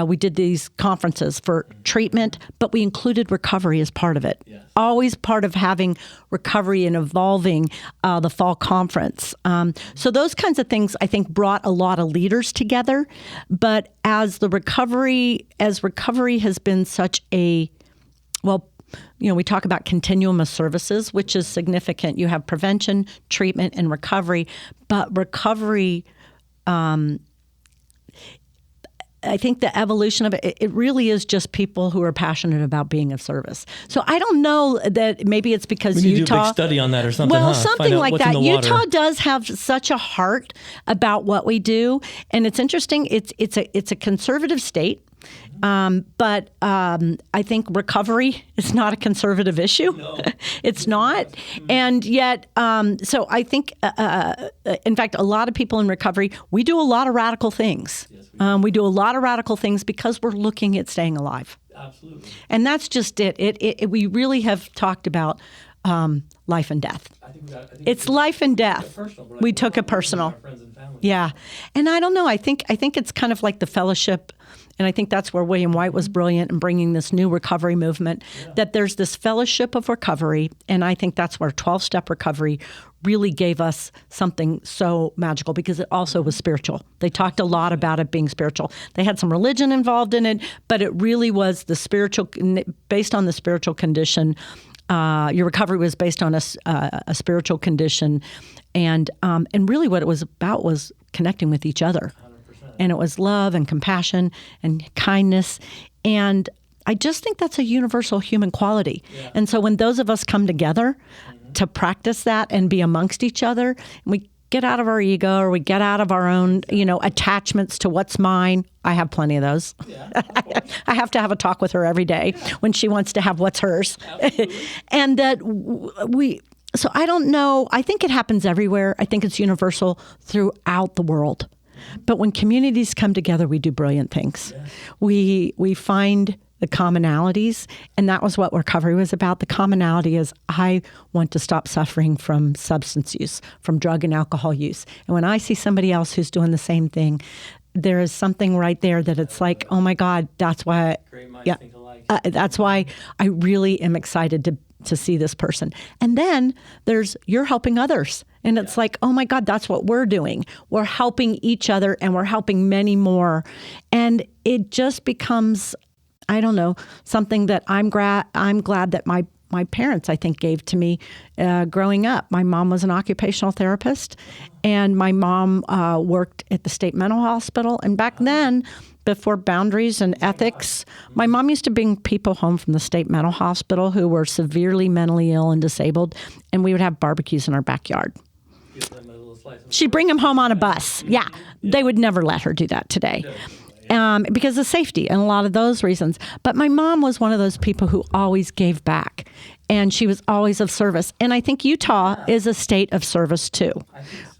we did these conferences for treatment, but we included recovery as part of it. Yes. Always part of having recovery and evolving the fall conference. So those kinds of things, I think, brought a lot of leaders together. But as recovery has been such a, we talk about continuum of services, which is significant. You have prevention, treatment, and recovery. But recovery, I think the evolution of it really is just people who are passionate about being of service. So I don't know that maybe it's because
we need
Utah...
to do a big study on that or something.
Well, something like that. Utah does have such a heart about what we do. And it's interesting. It's a conservative state. But I think recovery is not a conservative issue. No. It's not. And yet, so I think, in fact, a lot of people in recovery, we do a lot of radical things. Yes, we do a lot of radical things because we're looking at staying alive.
Absolutely.
And that's just it. We really have talked about life and death. It's life and death. We took it personal. Yeah. And I don't know. I think it's kind of like the fellowship. And I think that's where William White was brilliant in bringing this new recovery movement, that there's this fellowship of recovery. And I think that's where 12-step recovery really gave us something so magical, because it also was spiritual. They talked a lot about it being spiritual. They had some religion involved in it, but it really was based on the spiritual condition. Your recovery was based on a spiritual condition. And really what it was about was connecting with each other. And it was love and compassion and kindness. And I just think that's a universal human quality. Yeah. And so when those of us come together to practice that and be amongst each other, we get out of our ego, or we get out of our own, attachments to what's mine. I have plenty of those.
Yeah,
I have to have a talk with her every day when she wants to have what's hers. And that so I don't know. I think it happens everywhere. I think it's universal throughout the world. But when communities come together, we do brilliant things. Yes. We find the commonalities, and that was what recovery was about. The commonality is I want to stop suffering from substance use, from drug and alcohol use. And when I see somebody else who's doing the same thing, there is something right there that it's like, oh my God, that's why. That's why I really am excited to see this person. And then you're helping others. And it's like, oh my God, that's what we're doing. We're helping each other, and we're helping many more. And it just becomes, I don't know, something that I'm glad that my parents, I think, gave to me growing up. My mom was an occupational therapist, and my mom worked at the state mental hospital. And back then, before boundaries and ethics, my mom used to bring people home from the state mental hospital who were severely mentally ill and disabled, and we would have barbecues in our backyard. She'd bring them home on a bus. Yeah, they would never let her do that today. Because of safety and a lot of those reasons. But my mom was one of those people who always gave back, and she was always of service. And I think Utah is a state of service too.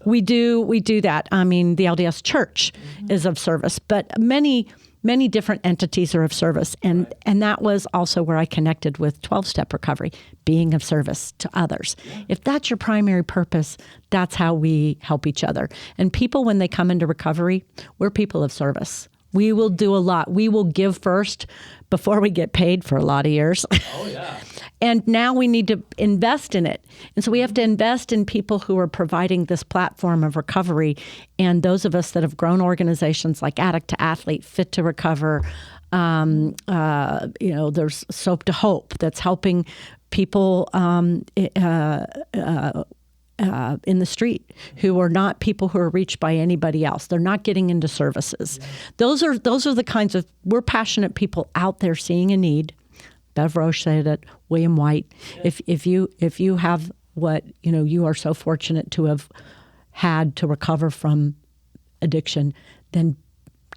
We do that. I mean, the LDS Church is of service, but many different entities are of service. And that was also where I connected with 12-step recovery, being of service to others. If that's your primary purpose, that's how we help each other. And people, when they come into recovery, we're people of service. We will do a lot. We will give first before we get paid for a lot of years.
Oh, yeah.
And now we need to invest in it. And so we have to invest in people who are providing this platform of recovery. And those of us that have grown organizations like Addict to Athlete, Fit to Recover, there's Soap to Hope that's helping people in the street who are not people who are reached by anybody else. They're not getting into services. Yeah. Those are the kinds of, we're passionate people out there seeing a need. Bev Roche said it, William White. Yeah. If you have what, you are so fortunate to have had to recover from addiction, then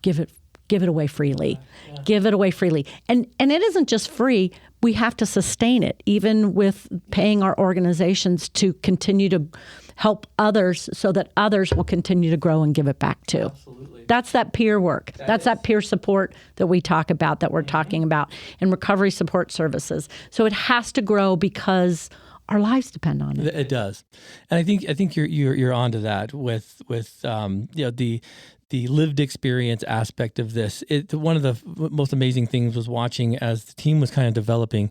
give it away freely. Yeah. Give it away freely. And it isn't just free. We have to sustain it, even with paying our organizations to continue to help others so that others will continue to grow and give it back too.
Absolutely. That's
that peer work. That's that peer support that we talk about, that we're talking about, and recovery support services. So it has to grow because our lives depend on it.
It does. And I think you're onto that with the lived experience aspect of this. One of the most amazing things was watching as the team was kind of developing,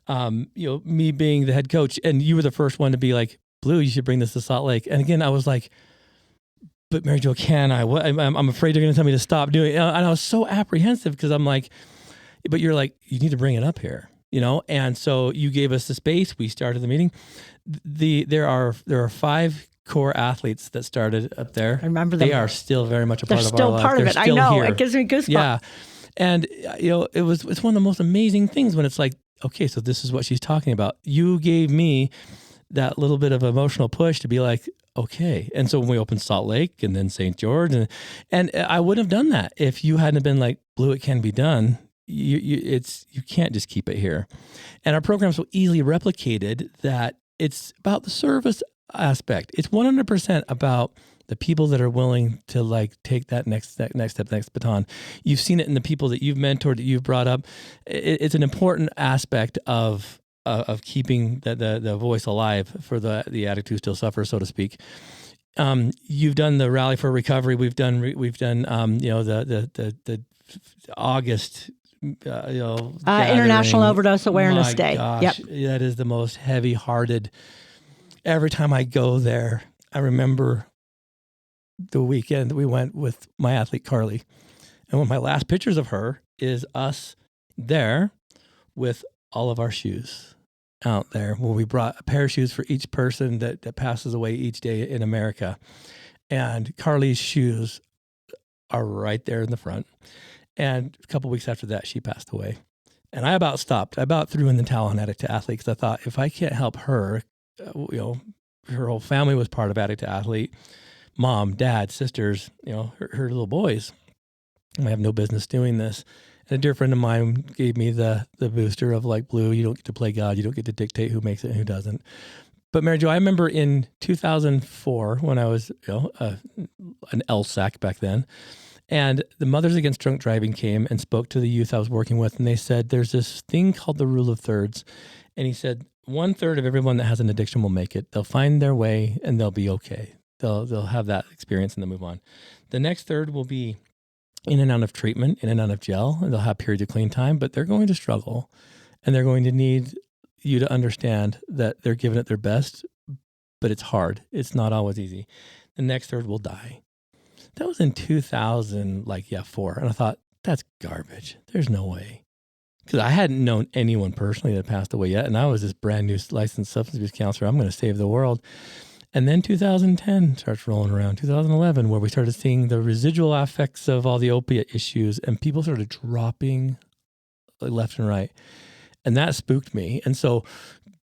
me being the head coach, and you were the first one to be like, Blue, you should bring this to Salt Lake. And again, I was like, but Mary Jo, can I? I'm afraid they're going to tell me to stop doing it. And I was so apprehensive because I'm like, but you're like, you need to bring it up here, And so you gave us the space. We started the meeting. There are 5 core athletes that started up there.
I remember them.
They are still very much a part of our life.
They're still part of it. I know.
Here.
It gives me goosebumps.
Yeah. And, it's one of the most amazing things when it's like, okay, so this is what she's talking about. You gave me that little bit of emotional push to be like, okay. And so when we opened Salt Lake and then St. George, and I wouldn't have done that if you hadn't been like, Blue, it can be done. You can't just keep it here. And our programs so easily replicated that it's about the service aspect. It's 100% about the people that are willing to take that next step, next baton. You've seen it in the people that you've mentored, that you've brought up. It's an important aspect of keeping the voice alive for the addict who still suffers, so to speak. You've done the Rally for Recovery. We've done the August
International Overdose Awareness Day.
Gosh,
yep.
That is the most heavy-hearted. Every time I go there, I remember the weekend that we went with my athlete, Carly. And one of my last pictures of her is us there with all of our shoes out there, where we brought a pair of shoes for each person that passes away each day in America. And Carly's shoes are right there in the front. And a couple of weeks after that, she passed away. And I about stopped. I about threw in the towel on Addict to Athlete because I thought, if I can't help her, her whole family was part of Addict to Athlete. Mom, dad, sisters, her little boys. I have no business doing this. And a dear friend of mine gave me the booster of like, Blue, you don't get to play God. You don't get to dictate who makes it and who doesn't. But Mary Jo, I remember in 2004 when I was an LSAC back then, and the Mothers Against Drunk Driving came and spoke to the youth I was working with, and they said, there's this thing called the rule of thirds. And he said, 1/3 of everyone that has an addiction will make it. They'll find their way and they'll be okay. They'll have that experience and they'll move on. The next third will be in and out of treatment, in and out of jail, and they'll have periods of clean time, but they're going to struggle and they're going to need you to understand that they're giving it their best, but it's hard. It's not always easy. The next third will die. That was in 2004. And I thought, that's garbage. There's no way. Because I hadn't known anyone personally that passed away yet. And I was this brand new licensed substance abuse counselor. I'm going to save the world. And then 2010 starts rolling around, 2011, where we started seeing the residual effects of all the opiate issues and people started dropping left and right. And that spooked me. And so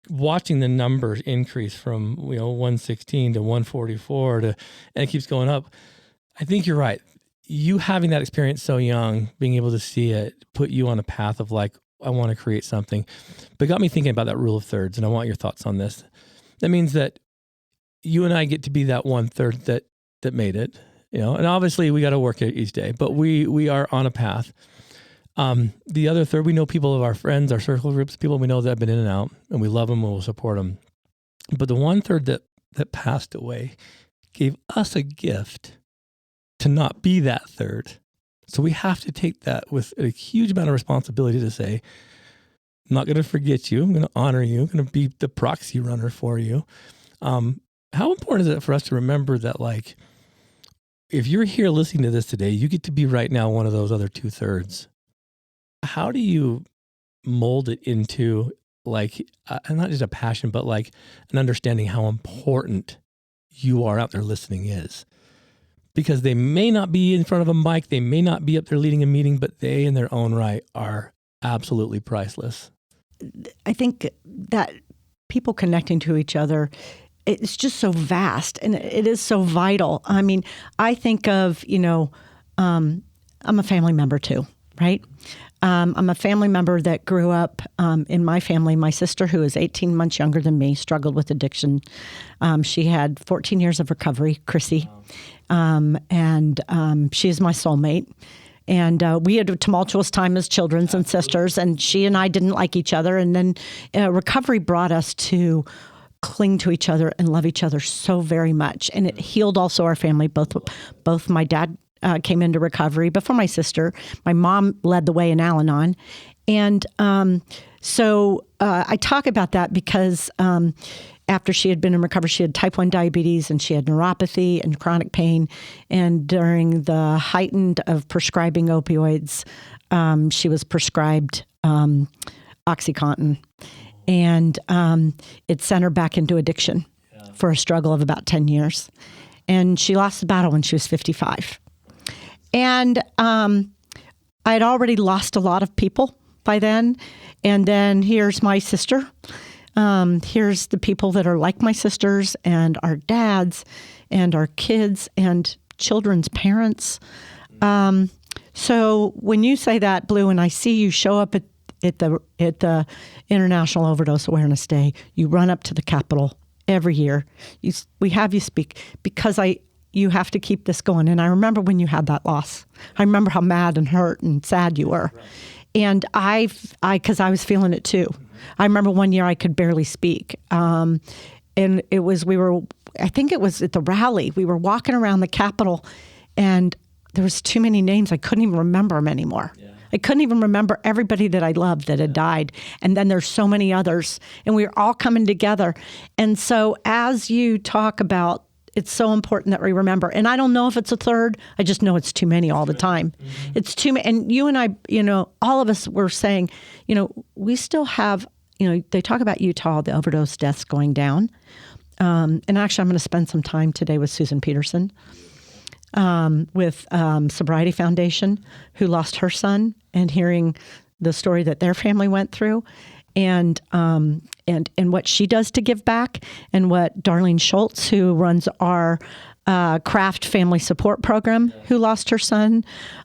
watching the numbers increase from 116 to 144 and it keeps going up, I think you're right. You having that experience so young, being able to see it, put you on a path of like, I want to create something. But it got me thinking about that rule of thirds, and I want your thoughts on this. That means that you and I get to be that 1/3 that made it, and obviously we got to work it each day, but we are on a path. The other third, we know people of our friends, our circle groups, people we know that have been in and out, and we love them and we'll support them. But the 1/3 that passed away gave us a gift to not be that third. So we have to take that with a huge amount of responsibility to say, I'm not going to forget you. I'm going to honor you. I'm going to be the proxy runner for you. How important is it for us to remember that, like, if you're here listening to this today, you get to be right now one of those other 2/3. How do you mold it into like, not just a passion, but like an understanding how important you are out there listening is? Because they may not be in front of a mic, they may not be up there leading a meeting, but they in their own right are absolutely priceless.
I think that people connecting to each other, it's just so vast and it is so vital. I mean, I think of, I'm a family member too, right? I'm a family member that grew up in my family. My sister, who is 18 months younger than me, struggled with addiction. She had 14 years of recovery, Chrissy, and she is my soulmate. And we had a tumultuous time as children and sisters, and she and I didn't like each other. And then recovery brought us to cling to each other and love each other so very much. And it healed also our family. Both my dad came into recovery before my sister. My mom led the way in Al-Anon. And so I talk about that because after she had been in recovery, she had type 1 diabetes and she had neuropathy and chronic pain. And during the heightened of prescribing opioids, she was prescribed OxyContin. And it sent her back into addiction for a struggle of about 10 years. And she lost the battle when she was 55. And I had already lost a lot of people by then. And then here's my sister. Here's the people that are like my sisters and our dads and our kids and children's parents. So when you say that, Blue, and I see you show up at the International Overdose Awareness Day, you run up to the Capitol every year. We have you speak because you have to keep this going. And I remember when you had that loss. I remember how mad and hurt and sad you were. Right. And because I was feeling it too. I remember one year I could barely speak. And it was, I think it was at the rally. We were walking around the Capitol and there was too many names. I couldn't even remember them anymore. Yeah. I couldn't even remember everybody that I loved that had died. And then there's so many others. And we were all coming together. And so as you talk about, it's so important that we remember. And I don't know if it's a third. I just know it's too many all the time. Mm-hmm. It's too many. And you and I, all of us were saying, we still have, they talk about Utah, the overdose deaths going down. And actually, I'm going to spend some time today with Susan Peterson with Sobriety Foundation, who lost her son, and hearing the story that their family went through. And and what she does to give back, and what Darlene Schultz, who runs our Craft Family Support Program, who lost her son,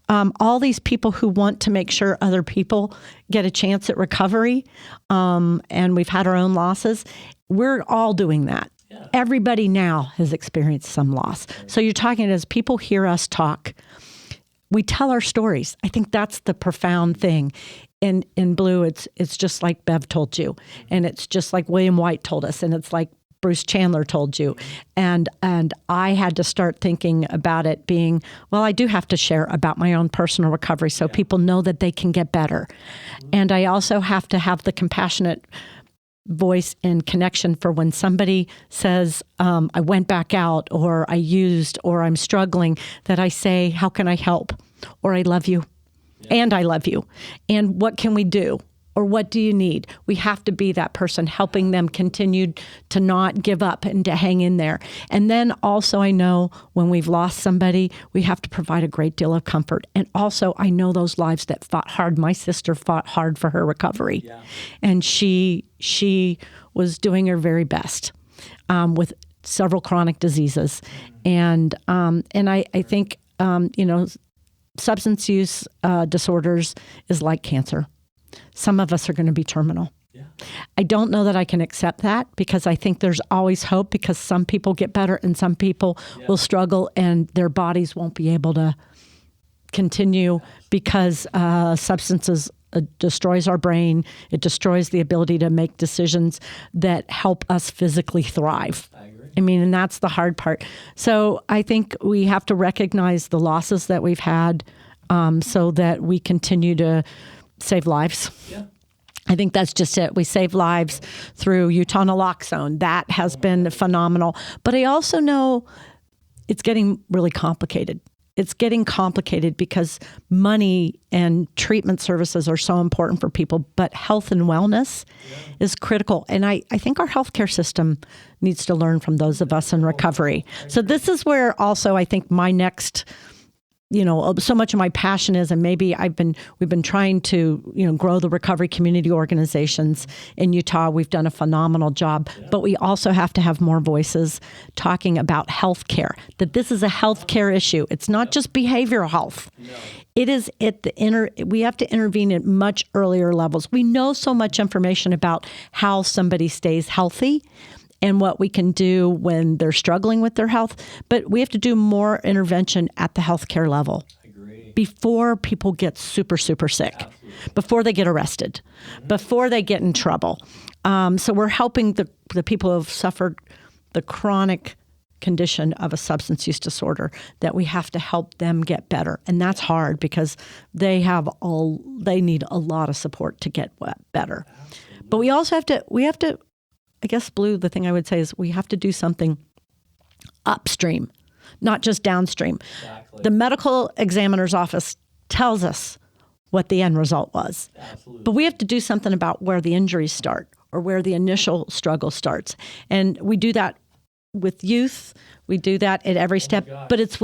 all these people who want to make sure other people get a chance at recovery, and we've had our own losses. We're all doing that. Yeah. Everybody now has experienced some loss. So you're talking as people hear us talk, we tell our stories. I think that's the profound thing. In Blue, it's just like Bev told you, and it's just like William White told us, and it's like Bruce Chandler told you. And I had to start thinking about it being, well, I do have to share about my own personal recovery so people know that they can get better. And I also have to have the compassionate voice and connection for when somebody says, I went back out, or I used, or I'm struggling, that I say, how can I help? Or I love you. And I love you. And what can we do? Or what do you need? We have to be that person helping them continue to not give up and to hang in there. And then also I know when we've lost somebody, we have to provide a great deal of comfort. And also I know those lives that fought hard. My sister fought hard for her recovery. Yeah. And she was doing her very best with several chronic diseases. And I think, substance use disorders is like cancer. Some of us are going to be terminal. Yeah. I don't know that I can accept that, because I think there's always hope, because some people get better and some people will struggle and their bodies won't be able to continue because substances destroys our brain. It destroys the ability to make decisions that help us physically thrive. I agree. I mean, and that's the hard part. So I think we have to recognize the losses that we've had so that we continue to save lives. Yeah. I think that's just it. We save lives through Utah naloxone. That has been phenomenal. But I also know it's getting really complicated. It's getting complicated because money and treatment services are so important for people, but health and wellness is critical. And I think our healthcare system needs to learn from those of us in recovery. So this is where also I think my next, so much of my passion is, and maybe we've been trying to, grow the recovery community organizations in Utah. We've done a phenomenal job, but we also have to have more voices talking about healthcare, that this is a healthcare issue. It's not just behavioral health. No. It is we have to intervene at much earlier levels. We know so much information about how somebody stays healthy and what we can do when they're struggling with their health. But we have to do more intervention at the healthcare level. I agree. Before people get super, super sick, absolutely, before they get arrested, before they get in trouble. So we're helping the people who have suffered the chronic condition of a substance use disorder, that we have to help them get better. And that's hard because they need a lot of support to get better. Absolutely. But we also have to, I guess, Blue, the thing I would say is we have to do something upstream, not just downstream. Exactly. The medical examiner's office tells us what the end result was. Absolutely. But we have to do something about where the injuries start or where the initial struggle starts. And we do that with youth. We do that at every step. But it's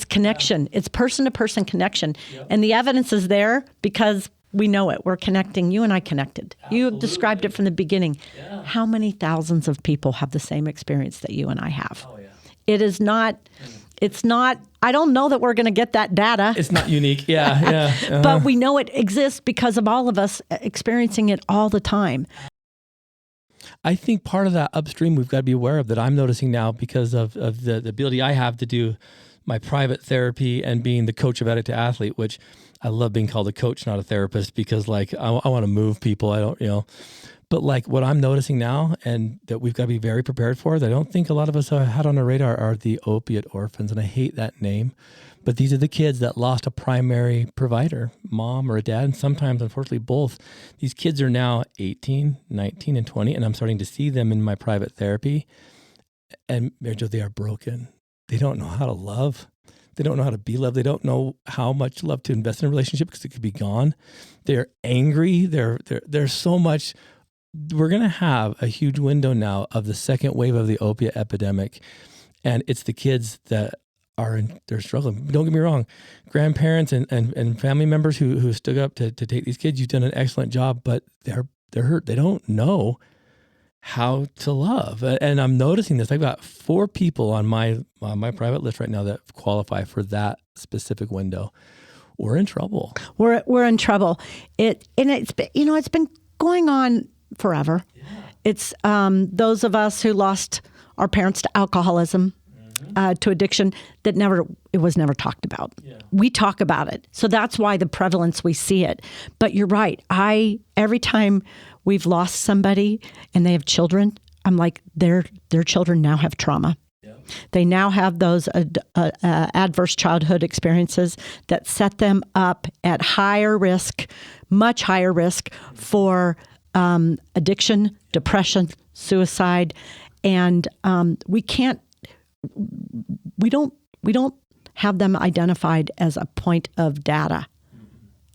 connection. Yeah. It's person-to-person connection. Yep. And the evidence is there because we know it. We're connecting. You and I connected. Absolutely. You have described it from the beginning. Yeah. How many thousands of people have the same experience that you and I have? Oh, yeah. It's not, I don't know that we're going to get that data.
It's not unique. Yeah. Yeah. Uh-huh.
But we know it exists because of all of us experiencing it all the time.
I think part of that upstream we've got to be aware of, that I'm noticing now because of the ability I have to do my private therapy and being the coach of Addict to Athlete, which I love being called a coach, not a therapist, because I want to move people. I don't, but what I'm noticing now, and that we've got to be very prepared for, that I don't think a lot of us had on our radar, are the opiate orphans. And I hate that name, but these are the kids that lost a primary provider, mom or a dad, and sometimes, unfortunately, both. These kids are now 18, 19, and 20, and I'm starting to see them in my private therapy. And Mary Jo, they are broken. They don't know how to love. They don't know how to be loved. They don't know how much love to invest in a relationship because it could be gone. They're angry. There's so much. We're going to have a huge window now of the second wave of the opiate epidemic. And it's the kids that they're struggling. Don't get me wrong. Grandparents and family members who stood up to take these kids, you've done an excellent job, but they're hurt. They don't know how to love. And I'm noticing this. I've got 4 people on my private list right now that qualify for that specific window. We're in trouble.
We're in trouble. It's been going on forever. Yeah. It's those of us who lost our parents to alcoholism, to addiction, it was never talked about. Yeah. We talk about it. So that's why the prevalence, we see it. But you're right. Every time we've lost somebody and they have children, I'm like, their children now have trauma. Yeah. They now have those adverse childhood experiences that set them up at higher risk, much higher risk for addiction, depression, suicide. And we don't have them identified as a point of data.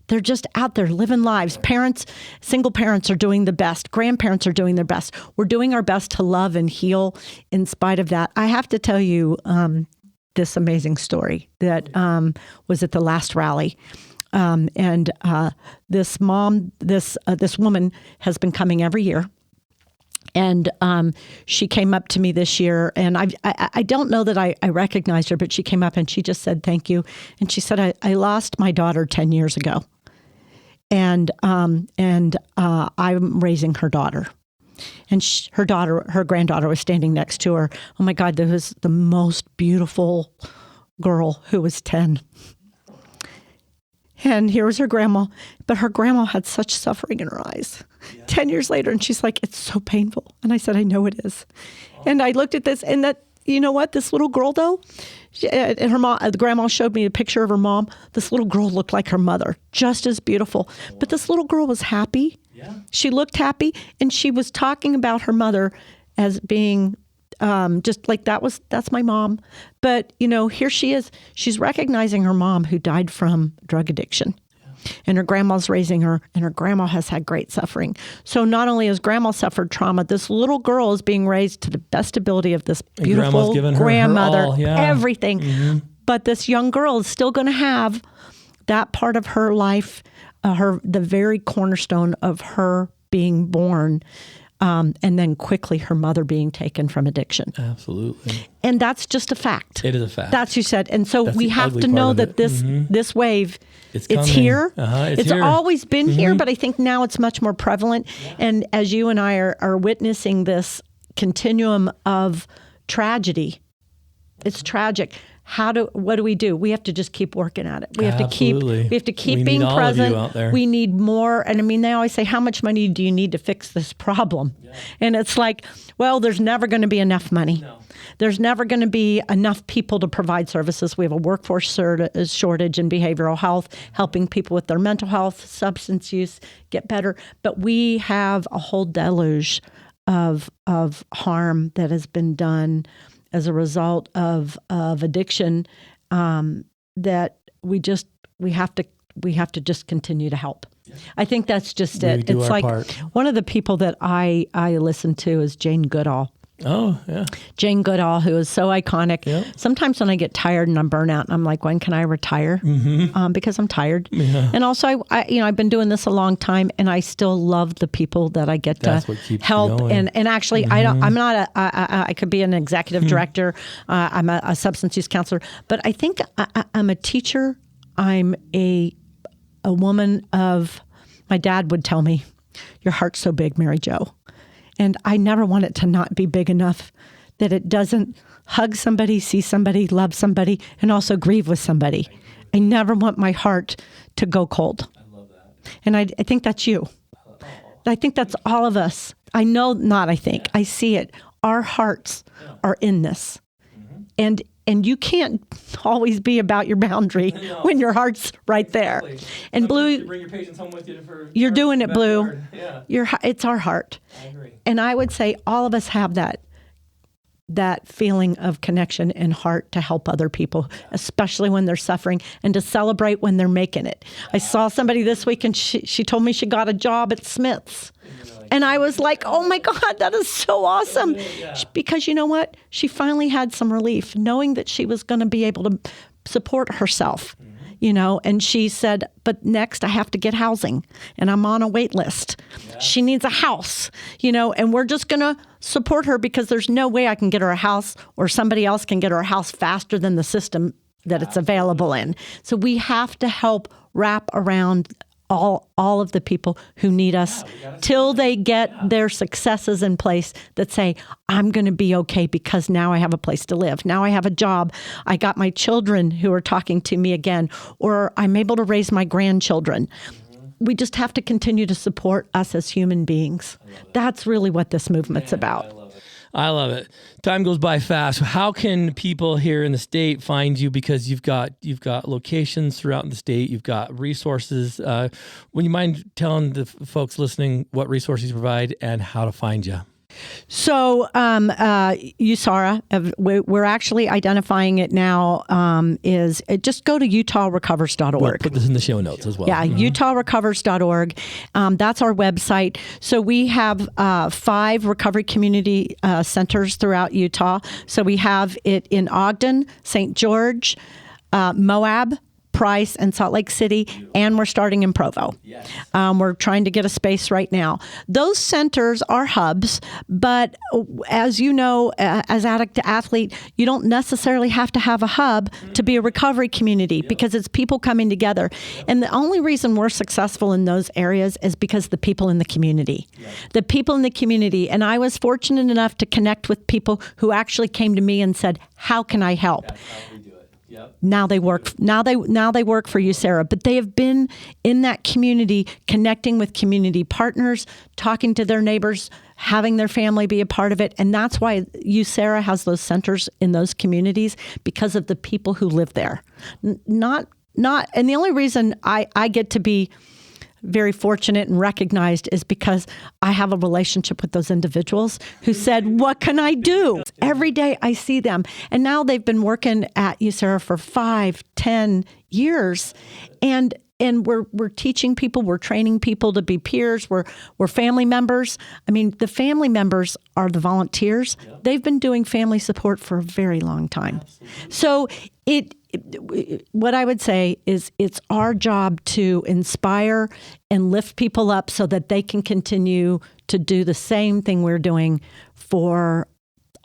They're just out there living lives. Parents, single parents are doing the best. Grandparents are doing their best. We're doing our best to love and heal in spite of that. I have to tell you this amazing story that was at the last rally. This woman has been coming every year. And she came up to me this year, and I don't know that I recognized her, but she came up and she just said, thank you. And she said, I lost my daughter 10 years ago. And I'm raising her daughter. And her granddaughter was standing next to her. Oh my God, there was the most beautiful girl who was 10. And here was her grandma, but her grandma had such suffering in her eyes. Yeah. 10 years later, and she's like, it's so painful. And I said, I know it is. Oh. And I looked at this, and that, you know what, this little girl though, and her mom, the grandma showed me a picture of her mom. This little girl looked like her mother, just as beautiful. Oh. But this little girl was happy. Yeah. She looked happy, and she was talking about her mother as being just like that's my mom. But, here she is. She's recognizing her mom who died from drug addiction. Yeah. And her grandma's raising her, and her grandma has had great suffering. So not only has grandma suffered trauma, this little girl is being raised to the best ability of this beautiful grandmother, her all, yeah. Everything. Mm-hmm. But this young girl is still going to have that part of her life, the very cornerstone of her being born. And then quickly her mother being taken from addiction.
Absolutely.
And that's just a fact.
It is a fact.
That's you said. And so we have to know that this wave, it's here. It's here. Always been here, but I think now it's much more prevalent. Yeah. And as you and I are witnessing this continuum of tragedy, it's tragic. What do we do? We have to just keep working at it. We have to keep being present. We need more. And I mean, they always say, how much money do you need to fix this problem? Yeah. And it's like, well, there's never going to be enough money. No. There's never going to be enough people to provide services. We have a workforce shortage in behavioral health, helping people with their mental health, substance use get better. But we have a whole deluge of harm that has been done as a result of addiction, that we have to just continue to help. Yeah. I think that's just it. It's like part. One of the people that I listen to is Jane Goodall.
Oh, yeah.
Jane Goodall, who is so iconic. Yep. Sometimes when I get tired and I'm burnt out, I'm like, when can I retire? Mm-hmm. Because I'm tired. Yeah. And also, I've been doing this a long time, and I still love the people that I get to help. And actually, I could be an executive director. I'm a substance use counselor, but I think I'm a teacher. I'm a woman of, my dad would tell me, your heart's so big, Mary Jo. And I never want it to not be big enough that it doesn't hug somebody, see somebody, love somebody, and also grieve with somebody. I never want my heart to go cold. I love that. And I think that's you. I think that's all of us. I know, not I think. I see it. Our hearts are in this. Mm-hmm. And you can't always be about your boundary when your heart's right there. Exactly. And Blue, you bring your patients home with you you're doing it, Blue. Yeah. It's our heart. I agree. And I would say all of us have that feeling of connection and heart to help other people, especially when they're suffering, and to celebrate when they're making it. I saw somebody this week, and she told me she got a job at Smith's. And I was like, oh my God, that is so awesome. Yeah. Because you know what? She finally had some relief, knowing that she was going to be able to support herself. Mm-hmm. and she said, but next I have to get housing and I'm on a wait list. Yeah. She needs a house, and we're just going to support her because there's no way I can get her a house or somebody else can get her a house faster than the system that it's available in. So we have to help wrap around all of the people who need us till they get their successes in place that say, I'm going to be okay because now I have a place to live. Now I have a job. I got my children who are talking to me again, or I'm able to raise my grandchildren. We just have to continue to support us as human beings. That's really what this movement's about.
I love it. Time goes by fast. How can people here in the state find you? Because you've got locations throughout the state. You've got resources. Would you mind telling the folks listening what resources you provide and how to find you?
So USARA, we're actually identifying it now, just go to utahrecovers.org.
We'll put this in the show notes as well.
Yeah, utahrecovers.org. That's our website. So we have 5 recovery community centers throughout Utah. So we have it in Ogden, St. George, Moab, Price, and Salt Lake City, and we're starting in Provo. Yes. We're trying to get a space right now. Those centers are hubs, but as you know, as Addict to Athlete, you don't necessarily have to have a hub to be a recovery community because it's people coming together. And the only reason we're successful in those areas is because the people in the community. The people in the community. And I was fortunate enough to connect with people who actually came to me and said, how can I help? Yep. Now they work for USARA, but they have been in that community, connecting with community partners, talking to their neighbors, having their family be a part of it. And that's why USARA has those centers in those communities, because of the people who live there. And the only reason I get to be very fortunate and recognized is because I have a relationship with those individuals who said, what can I do? Every day I see them. And now they've been working at USARA for 5-10 years. And we're teaching people, we're training people to be peers, we're family members. I mean, the family members are the volunteers. Yep. They've been doing family support for a very long time. Absolutely. So what I would say is it's our job to inspire and lift people up so that they can continue to do the same thing we're doing for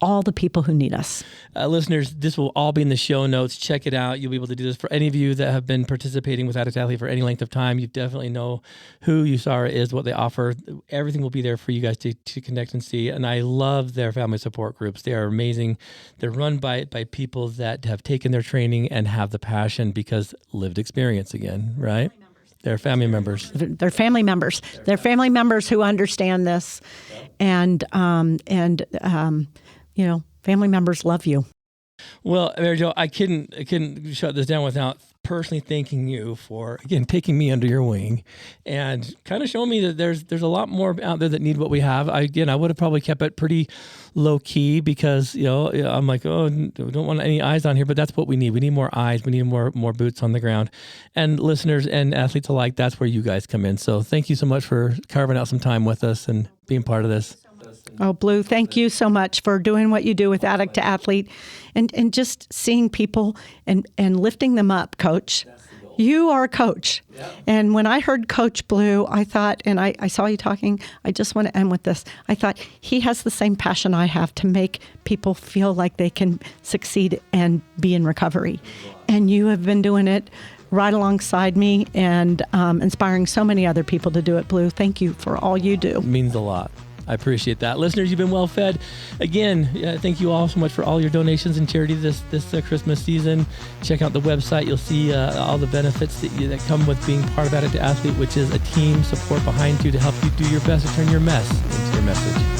all the people who need us.
Listeners, this will all be in the show notes. Check it out. You'll be able to do this. For any of you that have been participating with Addict Athlete for any length of time, you definitely know who USARA is, what they offer. Everything will be there for you guys to connect and see. And I love their family support groups. They are amazing. They're run by people that have taken their training and have the passion because lived experience again, right? They're family members.
They're family members. They're family members who understand this. Yep. And family members love you.
Well, Mary Jo, I couldn't shut this down without personally thanking you for, again, taking me under your wing and kind of showing me that there's a lot more out there that need what we have. I would have probably kept it pretty low key because, I'm like, oh, don't want any eyes on here, but that's what we need. We need more eyes. We need more boots on the ground. And listeners and athletes alike, that's where you guys come in. So thank you so much for carving out some time with us and being part of this.
Oh, Blue, thank you so much for doing what you do with Addict to Athlete and just seeing people and lifting them up, Coach. You are a coach. Yeah. And when I heard Coach Blue, I thought, and I saw you talking, I just want to end with this. I thought he has the same passion I have to make people feel like they can succeed and be in recovery. And you have been doing it right alongside me and inspiring so many other people to do it, Blue. Thank you for all you do.
It means a lot. I appreciate that. Listeners, you've been well fed. Again, thank you all so much for all your donations and charity this Christmas season. Check out the website. You'll see all the benefits that come with being part of Addict to Athlete, which is a team support behind you to help you do your best to turn your mess into your message.